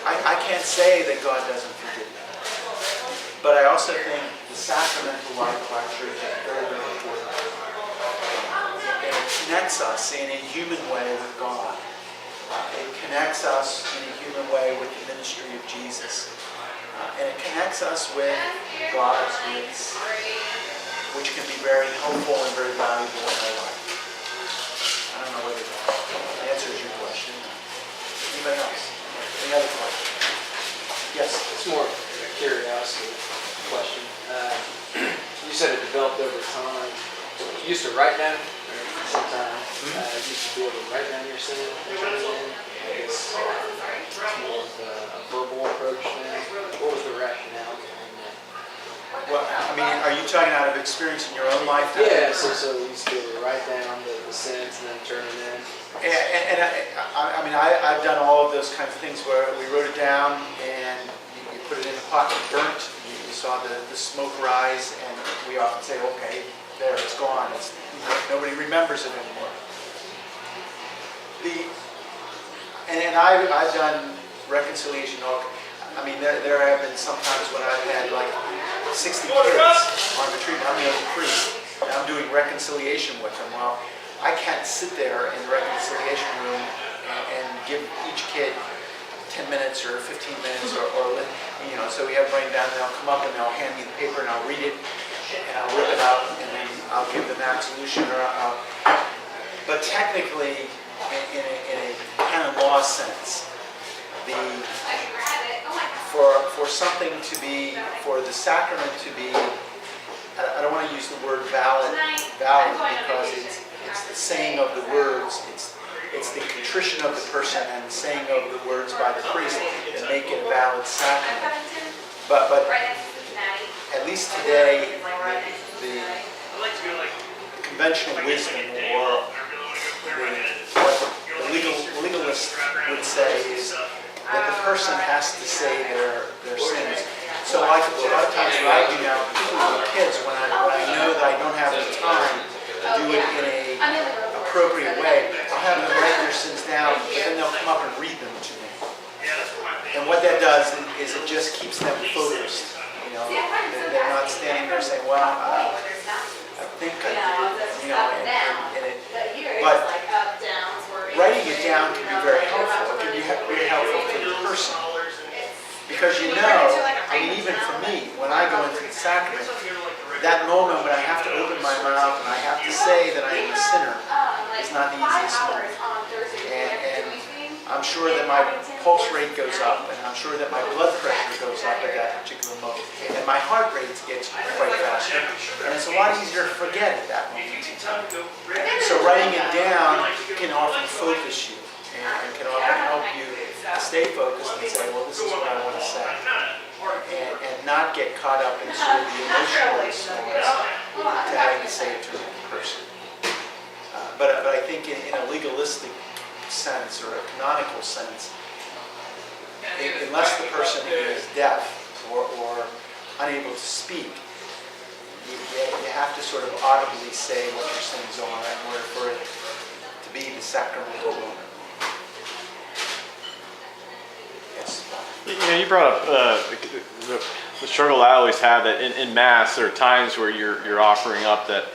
Speaker 2: I can't say that God doesn't forgive you. But I also think the sacramental life of our church is very, very important. And it connects us in a human way with God. It connects us in a human way with the ministry of Jesus. And it connects us with God's grace, which can be very helpful and very valuable in our life. I don't know whether that answers your question. Anybody else? Any other questions? Yes?
Speaker 5: It's more of a curiosity question. You said it developed over time. You used to write down, or sometimes you used to be able to write down your sin and turn it in. I guess it's more of a verbal approach now. What was the rationale behind that?
Speaker 2: Well, I mean, are you talking out of experience in your own life?
Speaker 5: Yeah, so you used to be able to write down the sins and then turn it in.
Speaker 2: And I mean, I've done all of those kinds of things where we wrote it down and you put it in a pot and burnt. You saw the smoke rise, and we often say, okay, there, it's gone. Nobody remembers it anymore. And I've done reconciliation. I mean, there have been some times when I've had like 60 kids on retreat. I'm the only priest, and I'm doing reconciliation with them. Well, I can't sit there in the reconciliation room and give each kid 10 minutes or 15 minutes or so we have it writing down, and they'll come up and they'll hand me the paper and I'll read it and I'll rip it out and then I'll give them absolution but technically in a canon law sense, for something to be, for the sacrament to be, I don't want to use the word valid because it's the saying of the words, it's the contrition of the person and the saying of the words by the priest that make it a valid sacrament. But at least today, the conventional wisdom or what the legalist would say is that the person has to say their sins. So like a lot of times what I do now, particularly with kids, when I know that I don't have the time to do it in an appropriate way, I'll have them write their sins down, but then they'll come up and read them to me. And what that does is it just keeps them focused. They're not standing there saying, well, I think I do, but writing it down can be very helpful. It can be very helpful for the person. Because I mean, even for me, when I go into the sacrament, that moment when I have to open my mouth and I have to say that I am a sinner is not the easiest moment. And I'm sure that my pulse rate goes up, and I'm sure that my blood pressure goes up at that particular moment. And my heart rate gets quite faster, and it's a lot easier to forget at that moment in time. So writing it down can often focus you, and can often help you stay focused and say, well, this is what I want to say. And not get caught up in sort of the emotional response to having to say it to another person. But I think in a legalistic sense or a canonical sense, unless the person is deaf or unable to speak, you have to sort of audibly say what your sins are in order for it to be the sacramental moment. Yes.
Speaker 3: You brought up the struggle I always have that in Mass there are times where you're offering up that,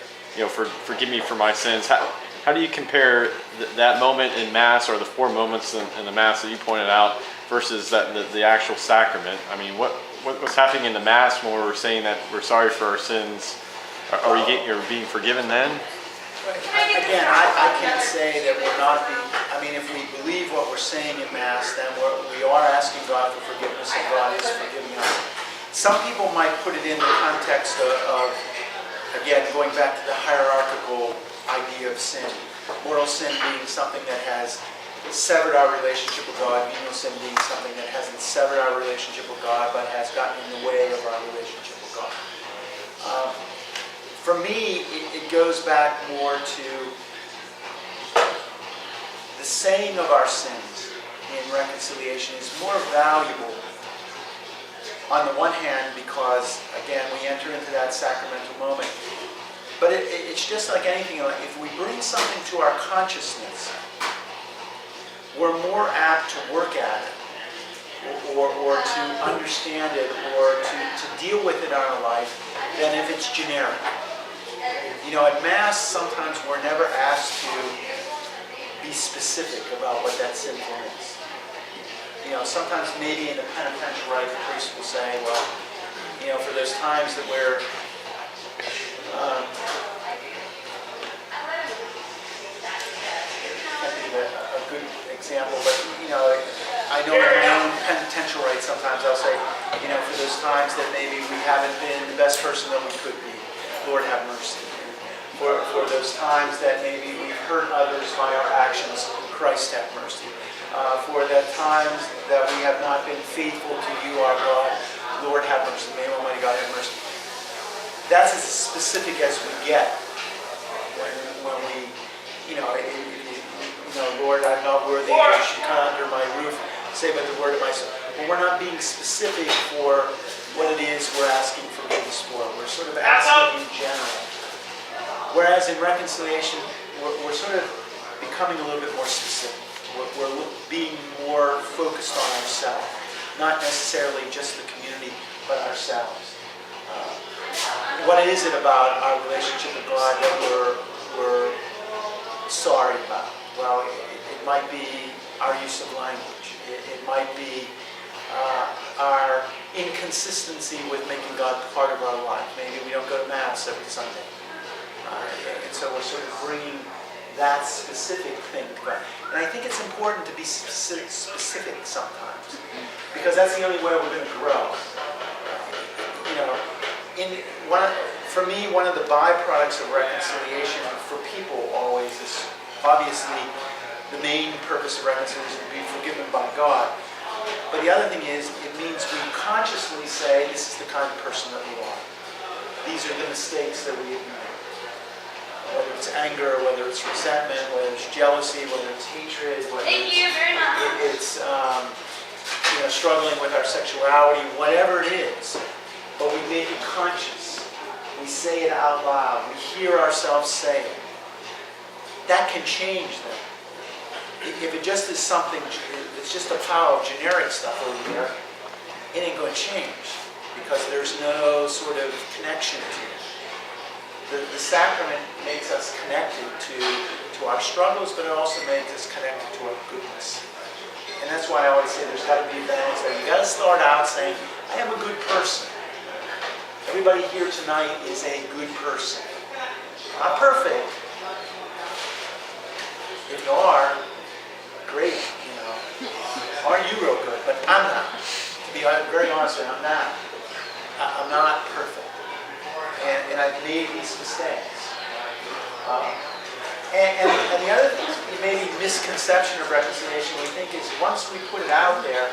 Speaker 3: forgive me for my sins. How do you compare that moment in Mass or the four moments in the Mass that you pointed out versus the actual sacrament? I mean, what's happening in the Mass when we're saying that we're sorry for our sins? Are you being forgiven then?
Speaker 2: Again, I can't say that we're not being. I mean, if we believe what we're saying in Mass, then we are asking God for forgiveness, and God is forgiving us. Some people might put it in the context of again, going back to the hierarchical idea of sin. Mortal sin being something that has severed our relationship with God, venial sin being something that hasn't severed our relationship with God, but has gotten in the way of our relationship with God. For me, it goes back more to the saying of our sins in reconciliation is more valuable on the one hand because, again, we enter into that sacramental moment. But it's just like anything. If we bring something to our consciousness, we're more apt to work at it or to understand it or to deal with it in our life than if it's generic. At Mass, sometimes we're never asked to be specific about what that sinful is. Sometimes maybe in the penitential rite, the priest will say, well, for those times that we're a good example, but I know in my own penitential rite sometimes I'll say, for those times that maybe we haven't been the best person that we could be, Lord have mercy. For those times that maybe we've hurt others by our actions, Christ have mercy. For the times that we have not been faithful to you, our God, Lord have mercy. May Almighty God have mercy. That's as specific as we get when we, Lord, I'm not worthy that you should come under my roof, say but the word of my son. But we're not being specific for what it is we're asking forgiveness for. We're sort of asking in general. Whereas in reconciliation, we're sort of becoming a little bit more specific. We're being more focused on ourselves, not necessarily just the community, but ourselves. What is it about our relationship with God that we're sorry about? Well, it might be our use of language. It might be our inconsistency with making God part of our life. Maybe we don't go to Mass every Sunday. And so we're sort of bringing that specific thing to God. And I think it's important to be specific sometimes, because that's the only way we're going to grow. For me, one of the byproducts of reconciliation for people always is obviously the main purpose of reconciliation is to be forgiven by God. But the other thing is, it means we consciously say, this is the kind of person that we are. These are the mistakes that we have made. Whether it's anger, whether it's resentment, whether it's jealousy, whether it's hatred, whether it's struggling with our sexuality, whatever it is. But we make it conscious. We say it out loud. We hear ourselves say it. That can change them. If it just is something, it's just a pile of generic stuff over there, it ain't going to change because there's no sort of connection to it. The sacrament makes us connected to our struggles, but it also makes us connected to our goodness. And that's why I always say there's got to be a balance there. You've got to start out saying, I am a good person. Everybody here tonight is a good person. Not perfect. If you are, great, Aren't you real good? But I'm not. To be very honest with you, I'm not. I'm not perfect. And I've made these mistakes. And the other maybe misconception of reconciliation we think is once we put it out there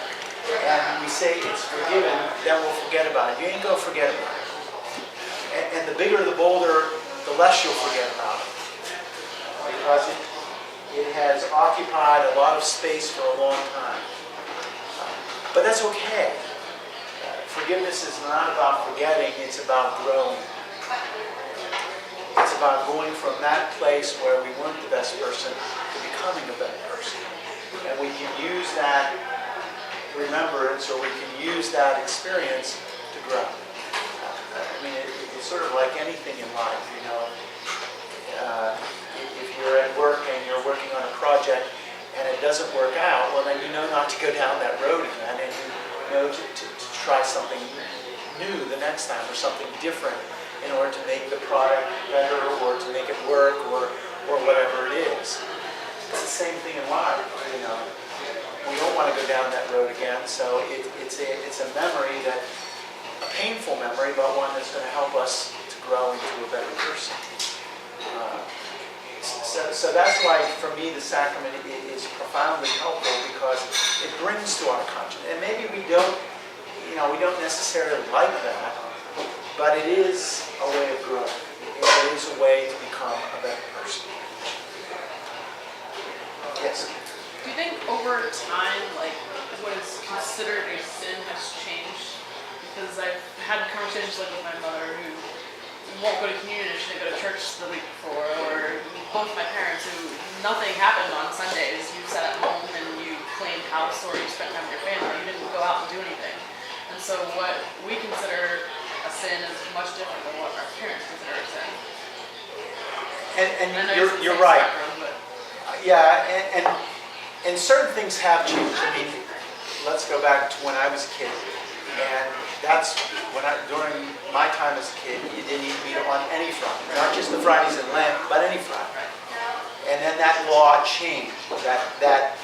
Speaker 2: and we say it's forgiven, then we'll forget about it. You ain't going to forget about it. And the bigger the boulder, the less you'll forget about it. Because it has occupied a lot of space for a long time. But that's okay. Forgiveness is not about forgetting, it's about growing. It's about going from that place where we weren't the best person to becoming a better person. And we can use that remembrance or we can use that experience to grow. I mean, it's sort of like anything in life, if you're at work and you're working on a project and it doesn't work out, well then you know not to go down that road again and you know to try something new the next time or something different in order to make the product better or to make it work or whatever it is. It's the same thing in life, We don't want to go down that road again, so it's a memory a painful memory, but one that's going to help us to grow into a better person. So that's why, for me, the sacrament is profoundly helpful because it brings to our conscience. And maybe we don't necessarily like that, but it is a way of growth. It is a way to become a better person. Yes?
Speaker 1: Do you think over time, like, what is considered a sin has changed? Because I've had conversations like with my mother who won't go to communion if she didn't go to church the week before, or both my parents who nothing happened on Sundays. You sat at home and you cleaned house or you spent time with your family. You didn't go out and do anything. And so what we consider a sin is much different than what our parents consider a sin.
Speaker 2: And
Speaker 1: I know it's the
Speaker 2: you're
Speaker 1: same
Speaker 2: right.
Speaker 1: spectrum, but
Speaker 2: Yeah, and certain things have changed. I mean, let's go back to when I was a kid. And that's during my time as a kid, you didn't eat meat on any Friday. Not just the Fridays in Lent, but any Friday. And then that law changed. That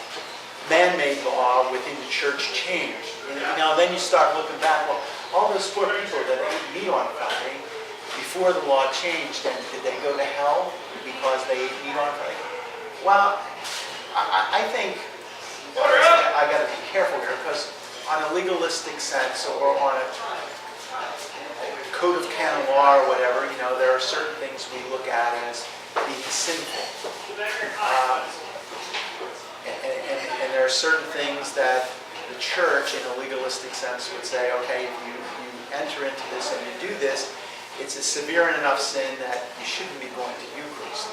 Speaker 2: man-made law within the church changed. And then you start looking back, well, all those poor people that ate meat on Friday, before the law changed, and did they go to hell because they ate meat on Friday? Well, I think I got to be careful here because on a legalistic sense or on a code of canon law or whatever, there are certain things we look at as being sinful. And there are certain things that the church in a legalistic sense would say, okay, if you enter into this and you do this, it's a severe enough sin that you shouldn't be going to Eucharist.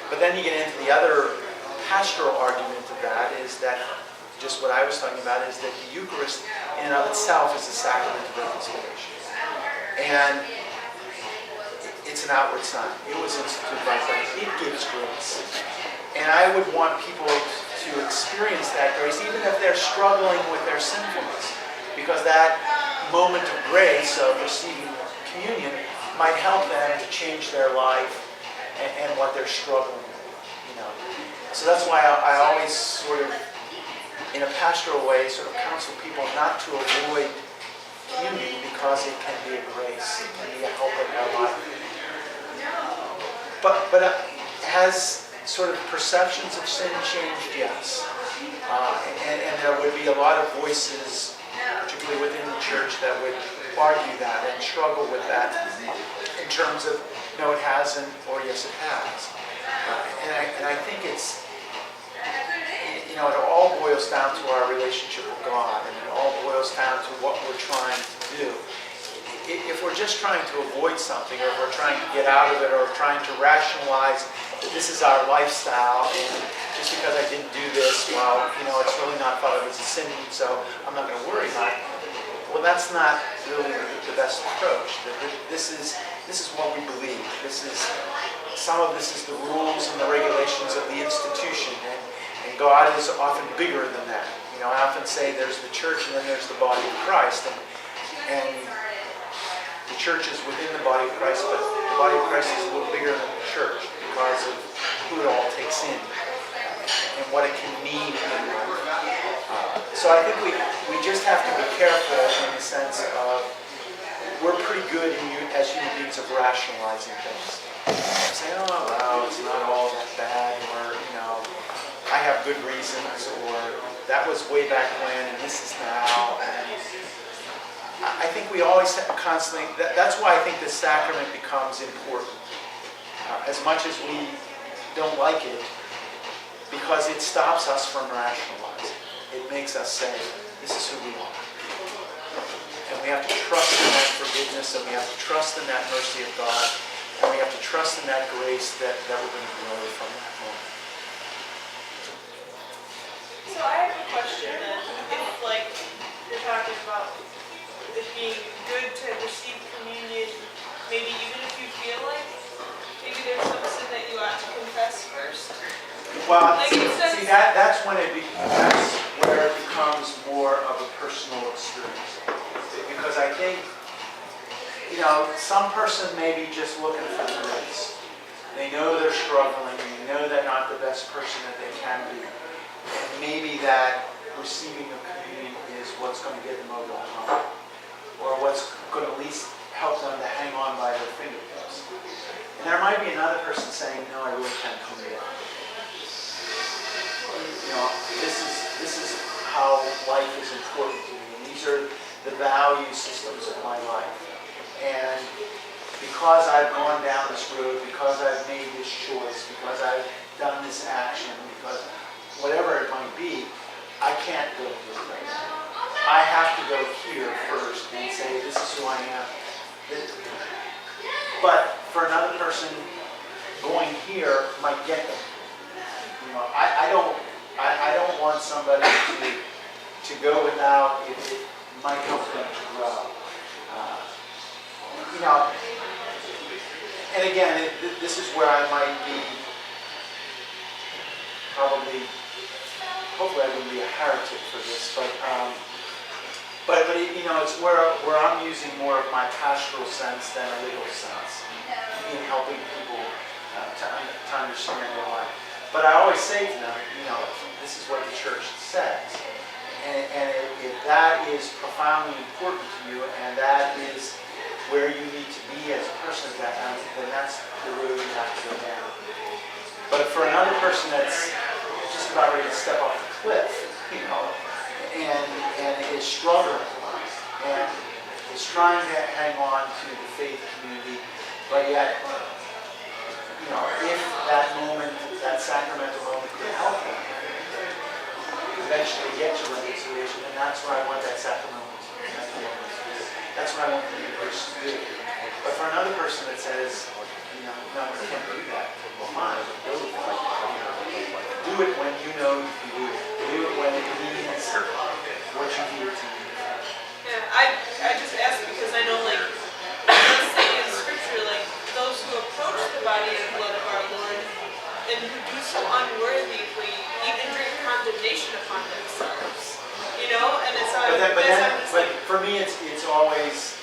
Speaker 2: But then you get into the other pastoral argument of that is that, just what I was talking about, is that the Eucharist in and of itself is a sacrament of reconciliation. And it's an outward sign. It was instituted by Christ. It gives grace. And I would want people to experience that grace, even if they're struggling with their sinfulness. Because that moment of grace of receiving communion might help them to change their life and what they're struggling with. So that's why I always sort of, in a pastoral way, sort of counsel people not to avoid communion because it can be a grace, it can be a help in their life. But has sort of perceptions of sin changed? Yes. And there would be a lot of voices, particularly within the church, that would argue that and struggle with that in terms of, no, it hasn't, or yes, it has. And I think it's, it all boils down to our relationship with God, and it all boils down to what we're trying to do. If we're just trying to avoid something, or if we're trying to get out of it, or trying to rationalize that this is our lifestyle, and just because I didn't do this, well, it's really not thought of as a sin, so I'm not going to worry about it. Well, that's not really the best approach. This is what we believe. Some of this is the rules and the regulations of the institution, and God is often bigger than that. I often say there's the church and then there's the body of Christ, and the church is within the body of Christ, but the body of Christ is a little bigger than the church because of who it all takes in and what it can mean in life. So I think we just have to be careful in the sense of we're pretty good as human beings of rationalizing things. Saying, oh, well, it's not all that bad, or, I have good reasons, or that was way back when, and this is now. And I think we always constantly, that's why I think the sacrament becomes important. As much as we don't like it, because it stops us from rationalizing. It makes us say, this is who we are. And we have to trust in that forgiveness, and we have to trust in that mercy of God, and we have to trust in that grace that we're going to grow from that moment.
Speaker 1: So I have a question then. If, you're talking about it being good to receive communion, maybe even if you feel like maybe there's some sin that you ought to confess first.
Speaker 2: Well, see that's where it becomes more of a personal experience. Because I think, some person may be just looking for the grace. They know they're struggling, they know they're not the best person that they can be. And maybe that receiving of communion is what's going to get them over the hump, or what's going to at least help them to hang on by their fingertips. And there might be another person saying, no, I really can't come to that. This is how life is important to me, and these are the value systems of my life. And because I've gone down this road, because I've made this choice, because I've done this action, because whatever it might be, I can't go here right now. I have to go here first and say, this is who I am. But for another person, going here might get them. I don't want somebody to go without if it might help them to grow. And again, this is where I might be probably, hopefully I wouldn't be a heretic for this, but it's where I'm using more of my pastoral sense than a legal sense in helping people to understand their life. But I always say to them, this is what the church says. And if that is profoundly important to you, and that is where you need to be as a person, then that's the road you have to go down. But for another person that's just about ready to step off the cliff, and is struggling, and is trying to hang on to the faith community, but yet, if that moment, that sacramental moment could help them eventually get to reconciliation, and that's what I want that sacramental moment to do. That's what I want the person to do. But for another person that says, no, I can't do that, well, fine, do it. Do it when you know you can do it. Do it when it means what you need it to do.
Speaker 1: Yeah, I just ask because I know, it does say in Scripture, those who approach the body and blood of our Lord and who do so unworthily even bring condemnation upon themselves. And it's
Speaker 2: but for me, it's always.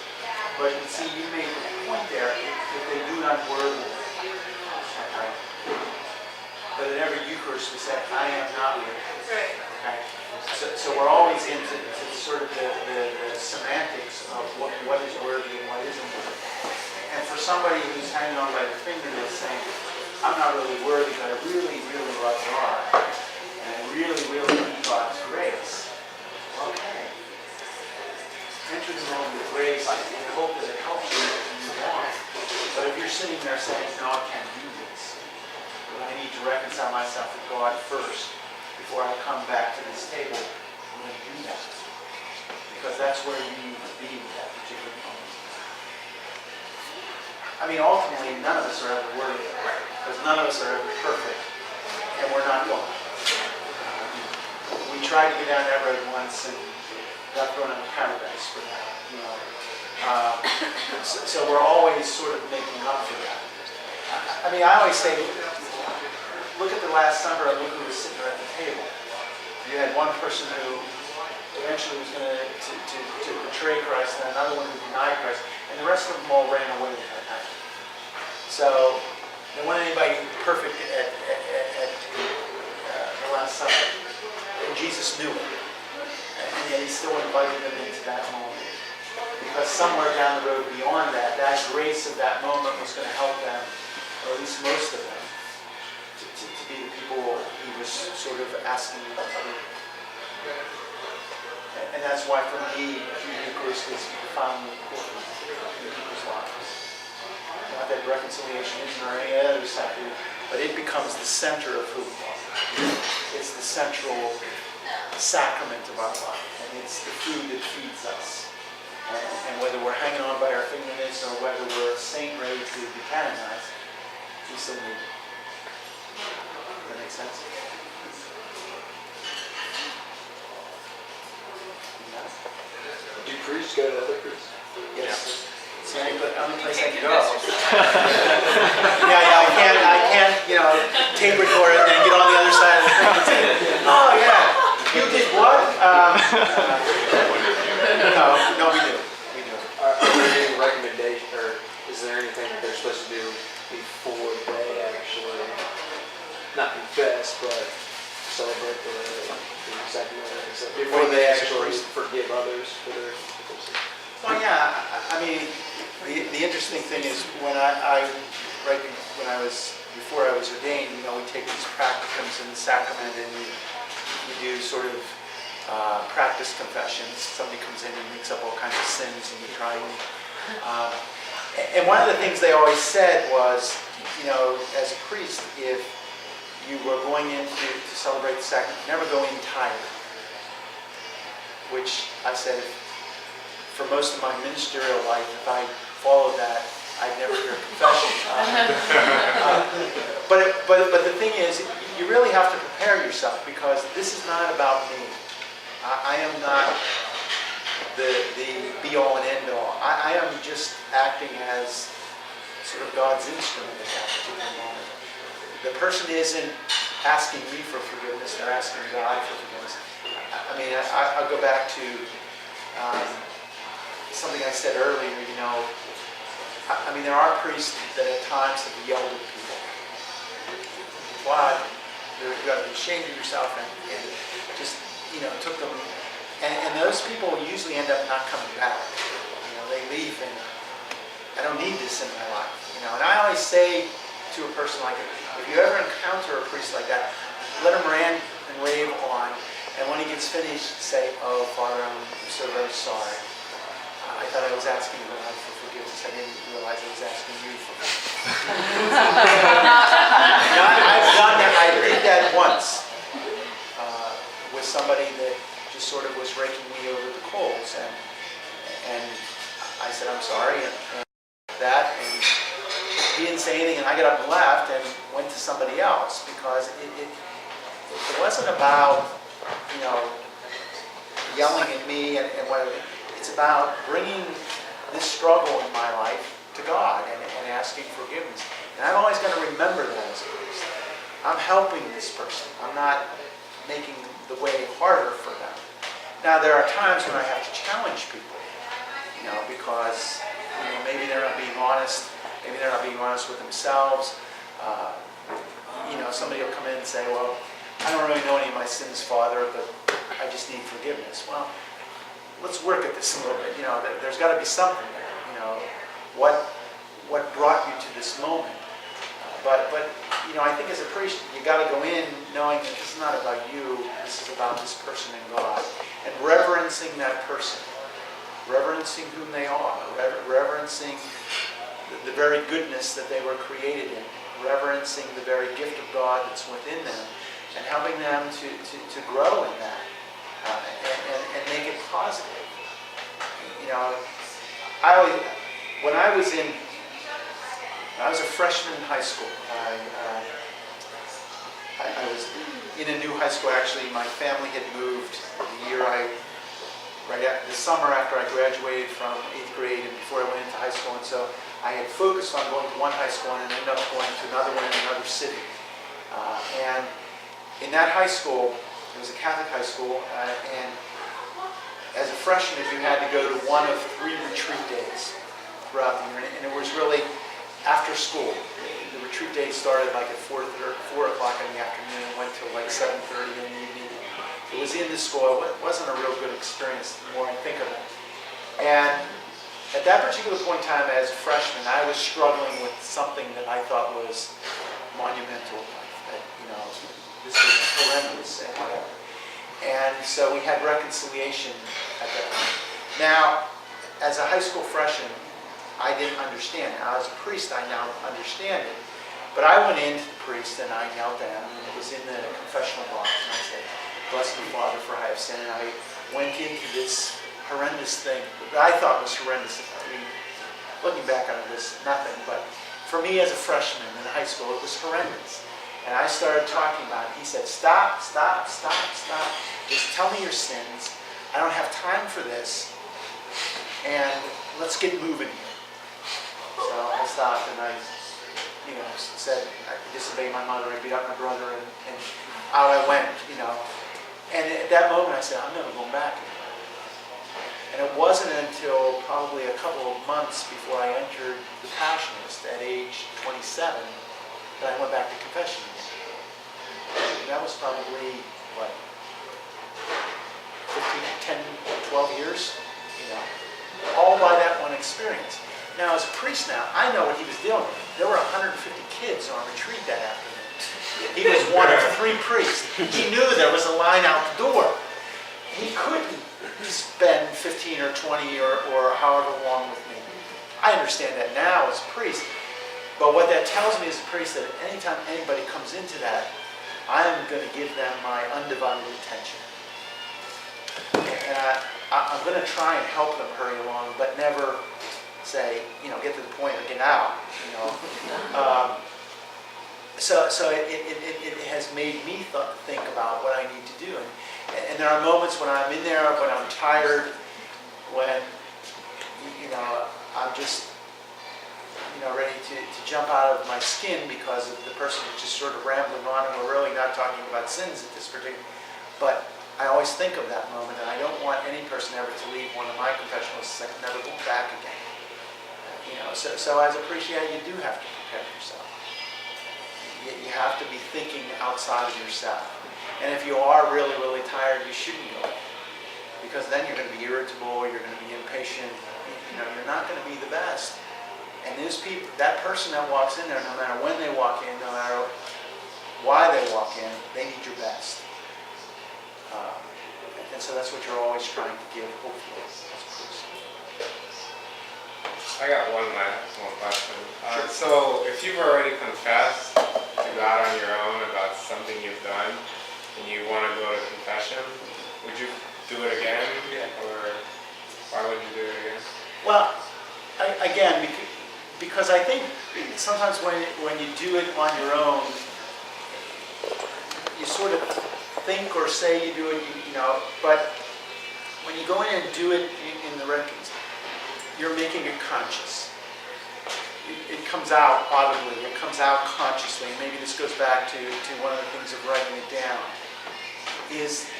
Speaker 2: But see, you made the point there. If they do it unworthily, okay. But in every Eucharist, we say, "I am not worthy."
Speaker 1: Right.
Speaker 2: Okay. So we're always into sort of the semantics of what is worthy and what isn't worthy. And for somebody who's hanging on by their fingernails saying, I'm not really worthy, but I really, really love God, and I really, really need God's grace. Okay. Enter the moment of grace and hope that it helps you move on. But if you're sitting there saying, no, I can't do this, but I need to reconcile myself with God first before I come back to this table, I'm going to do that. Because that's where you need to be at that particular moment. I mean, ultimately, none of us are ever worthy, because none of us are ever perfect, and we're not God. We tried to go down that road once and got thrown out of paradise for that. So we're always sort of making up for that. I always say, look at the last supper and look who was sitting there at the table. You had one person who eventually was going to betray Christ, and another one who denied Christ, and the rest of them all ran away at that time. So there wasn't anybody perfect at the Last Supper. And Jesus knew it. And yet he still invited them into that moment. Because somewhere down the road beyond that, that grace of that moment was going to help them, or at least most of them, to be the people he was sort of asking them to be. And that's why for me, the Eucharist is profoundly important in people's lives. Not that reconciliation isn't or any other sacrament, but it becomes the center of who we are. It's the central sacrament of our life, and it's the food that feeds us. And whether we're hanging on by our fingernails or whether we're a saint ready to be canonized, we still need it. Does that make sense?
Speaker 5: Do priests go to other priests?
Speaker 2: Yes. It's the only place I can go. I can't, tape record it and then get on the other side of the thing and say, oh yeah, you did what? No, we do.
Speaker 5: Are there any recommendation, or is there anything that they're supposed to do before they actually, not confess, but celebrate the sacrament? Before they actually forgive others for their sins?
Speaker 2: Well, yeah, the interesting thing is when I before I was ordained, we take these practicums in the sacrament, and you do sort of practice confessions. Somebody comes in and makes up all kinds of sins, and you try them. And one of the things they always said was, as a priest, if you were going in to celebrate the sacrament, never go in tired. Which I said, for most of my ministerial life, if I followed that, I'd never hear confession. But the thing is, you really have to prepare yourself, because this is not about me. I am not the be-all and end-all. I am just acting as sort of God's instrument at that particular moment. The person isn't asking me for forgiveness, they're asking God for forgiveness. I'll go back to something I said earlier, there are priests that at times have yelled at people. Why? You got to be ashamed of yourself, and just, took them. And those people usually end up not coming back. They leave, and I don't need this in my life. And I always say to a person like that, if you ever encounter a priest like that, let him rant and rave on, and when he gets finished, say, "Oh, Father, I'm so very sorry. I thought I was asking God for forgiveness. I didn't realize I was asking you for forgiveness." I've done that. I did that once with somebody that just sort of was raking me over the coals, and I said, "I'm sorry," and that, and he didn't say anything, and I got up and left and went to somebody else, because it wasn't about yelling at me and whatever. It's about bringing this struggle in my life to God and asking forgiveness. And I'm always going to remember that as a priest. I'm helping this person. I'm not making the way harder for them. Now, there are times when I have to challenge people, because maybe they're not being honest. Maybe they're not being honest with themselves. Somebody will come in and say, "Well, I don't really know any of my sins, Father, but I just need forgiveness." Well, let's work at this a little bit. There's got to be something there. What brought you to this moment? But I think as a priest, you got to go in knowing that this is not about you. This is about this person and God, and reverencing that person, reverencing whom they are, reverencing the very goodness that they were created in, reverencing the very gift of God that's within them, and helping them to grow in that and make it positive. When I was a freshman in high school. I was in a new high school. Actually, my family had moved the summer after I graduated from 8th grade and before I went into high school, and so I had focused on going to one high school and ended up going to another one in another city. And in that high school, it was a Catholic high school, and as a freshman, you had to go to one of 3 retreat days throughout the year, and it was really after school. The retreat day started like at 4 o'clock in the afternoon and went till like 7:30 in the evening. It was in the school. It wasn't a real good experience the more I think of it. And at that particular point in time as a freshman, I was struggling with something that I thought was monumental. That, this is horrendous and whatever. And so we had reconciliation at that time. Now, as a high school freshman, I didn't understand. Now, as a priest, I now understand it. But I went into the priest and I knelt down, and it was in the confessional box, and I said, "Bless me, Father, for I have sinned." And I went into this horrendous thing that I thought was horrendous. Looking back on it, it was nothing. But for me as a freshman in high school, it was horrendous. And I started talking about it. He said, "Stop, stop, stop, stop. Just tell me your sins. I don't have time for this. And let's get moving here." So I stopped and I said, I disobeyed my mother, I beat up my brother, and out I went, And at that moment I said, I'm never going back anymore. And it wasn't until probably a couple of months before I entered the Passionist at age 27 that I went back to confession again. And that was probably, 10, 12 years, all by that one experience. Now, as a priest now, I know what he was dealing with. there were 150 kids on retreat that afternoon. He was one of 3 priests. He knew there was a line out the door. He couldn't spend 15 or 20 or however long with me. I understand that now as a priest, but what that tells me as a priest that anytime anybody comes into that, I am going to give them my undivided attention. And I'm going to try and help them hurry along, but never say, get to the point or get out. So it has made me think about what I need to do. And there are moments when I'm in there, when I'm tired, when, I'm just, ready to jump out of my skin because of the person who's just sort of rambling on, and we're really not talking about sins at this particular, but I always think of that moment, and I don't want any person ever to leave one of my confessionals and never go back again. So as a priest, you do have to prepare yourself. You have to be thinking outside of yourself. And if you are really, really tired, you shouldn't go. Because then you're going to be irritable, you're going to be impatient, you're not going to be the best. And those people, that person that walks in there, no matter when they walk in, no matter why they walk in, they need your best. And so that's what you're always trying to give, hopefully, as a priest.
Speaker 6: I got one question. So if you've already confessed to God on your own about something you've done, and you want to go to confession, would you do it again? Or why would you do it again?
Speaker 2: Well, again, because I think sometimes when you do it on your own, you sort of think or say you do it, but when you go in and do it in the records, you're making it conscious. It comes out audibly, it comes out consciously. Maybe this goes back to one of the things of writing it down, is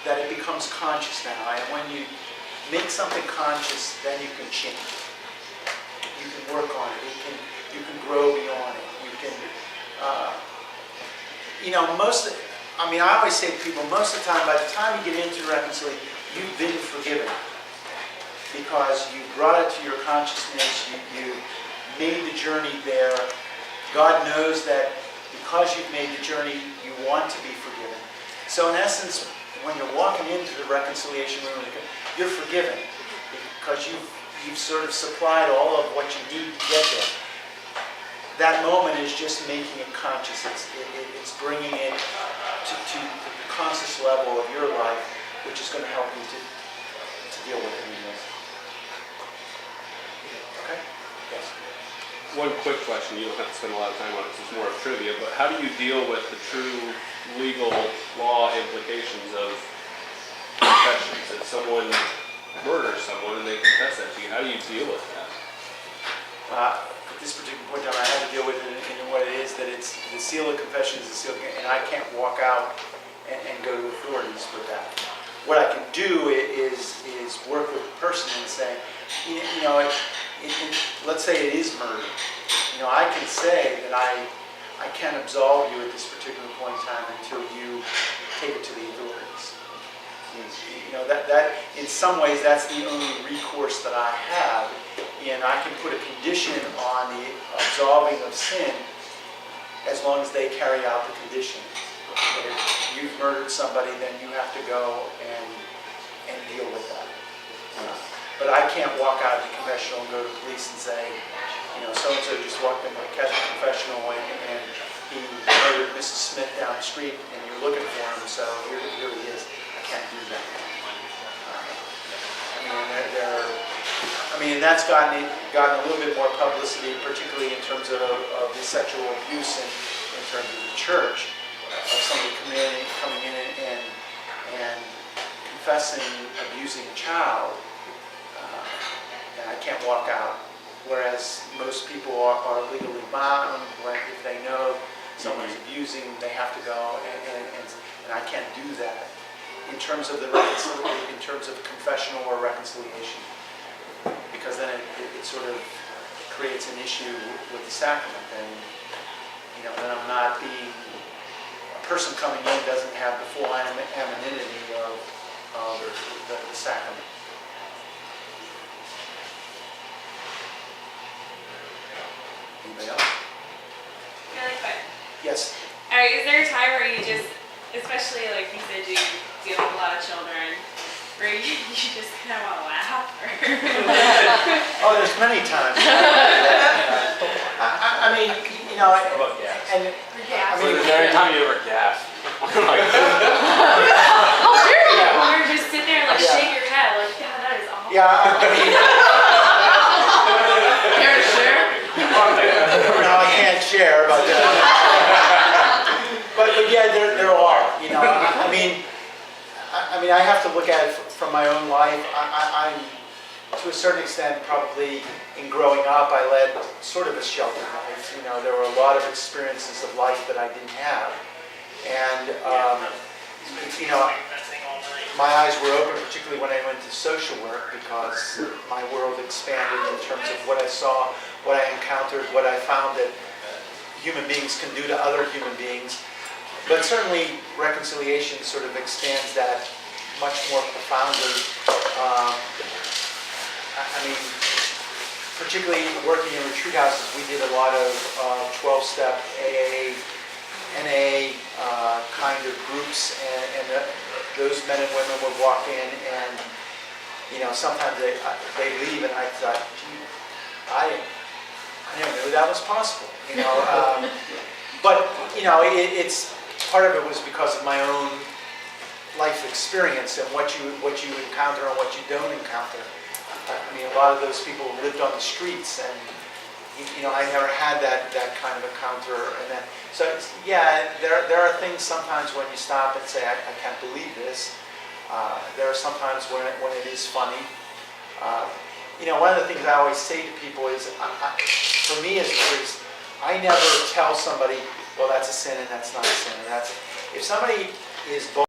Speaker 2: that it becomes conscious now. And when you make something conscious, then you can change it. You can work on it. You can grow beyond it. You can, I always say to people, most of the time, by the time you get into reconciliation, you've been forgiven. Because you brought it to your consciousness, you made the journey there. God knows that because you've made the journey, you want to be forgiven. So in essence, when you're walking into the reconciliation room, you're forgiven because you've sort of supplied all of what you need to get there. That moment is just making it conscious. It's bringing it to the conscious level of your life, which is going to help you to deal with it. Okay? Yes.
Speaker 7: One quick question, you don't have to spend a lot of time on it, it's more of trivia, but how do you deal with the true legal law implications of confessions? If someone murders someone and they confess that to you, how do you deal with that?
Speaker 2: At this particular point in time, I have to deal with it in what it is, that it's the seal of confession is the seal, and I can't walk out and go to authorities with that. What I can do is work with the person and say, let's say it is murder. I can say that I can't absolve you at this particular point in time until you take it to the authorities. That in some ways that's the only recourse that I have, and I can put a condition on the absolving of sin as long as they carry out the condition. If you've murdered somebody, then you have to go and deal with that. But I can't walk out of the confessional and go to the police and say, so-and-so just walked in my confessional and he murdered Mrs. Smith down the street and you're looking for him, so here he is. I can't do that. That's gotten a little bit more publicity, particularly in terms of the sexual abuse in terms of the church, of somebody coming in and confessing abusing a child. And I can't walk out. Whereas most people are legally bound. If they know someone's abusing, they have to go, and I can't do that in terms of in terms of confessional or reconciliation, because then it sort of creates an issue with the sacrament, and then I'm not being a person coming in doesn't have the full anonymity of the sacrament. Anybody else?
Speaker 8: really quick.
Speaker 2: Yes.
Speaker 8: All right, is there a time where you just, especially like you said, you deal with a lot of children, where you just kind of want to laugh? Or
Speaker 2: Oh, there's many times. I mean, you know, and I mean,
Speaker 5: Is there any time you ever gasp?
Speaker 8: oh, there you go. Or just sit there and like
Speaker 2: Yeah.
Speaker 8: shake your head, like, yeah, that is awful.
Speaker 2: yeah, I mean,
Speaker 1: Care to share?
Speaker 2: no, I can't share, but yeah, there are. You know, I mean, I have to look at it from my own life. I'm to a certain extent probably in growing up, I led sort of a sheltered life. You know, there were a lot of experiences of life that I didn't have, and you know, my eyes were open, particularly when I went to social work, because my world expanded in terms of what I saw, what I encountered, what I found that human beings can do to other human beings. But certainly reconciliation sort of expands that much more profoundly. I mean, particularly working in retreat houses, we did a lot of 12-step AA, NA kind of groups, and those men and women would walk in, and you know, sometimes they leave, and I thought, gee, I never knew that was possible. You know, but you know, it's part of it was because of my own life experience and what you encounter and what you don't encounter. I mean, a lot of those people lived on the streets, and you know, I never had that kind of encounter. And then, so yeah, there are things sometimes when you stop and say, I can't believe this. There are sometimes when it is funny. You know, one of the things I always say to people is, for me as a priest, I never tell somebody, well, that's a sin and that's not a sin. And if somebody is both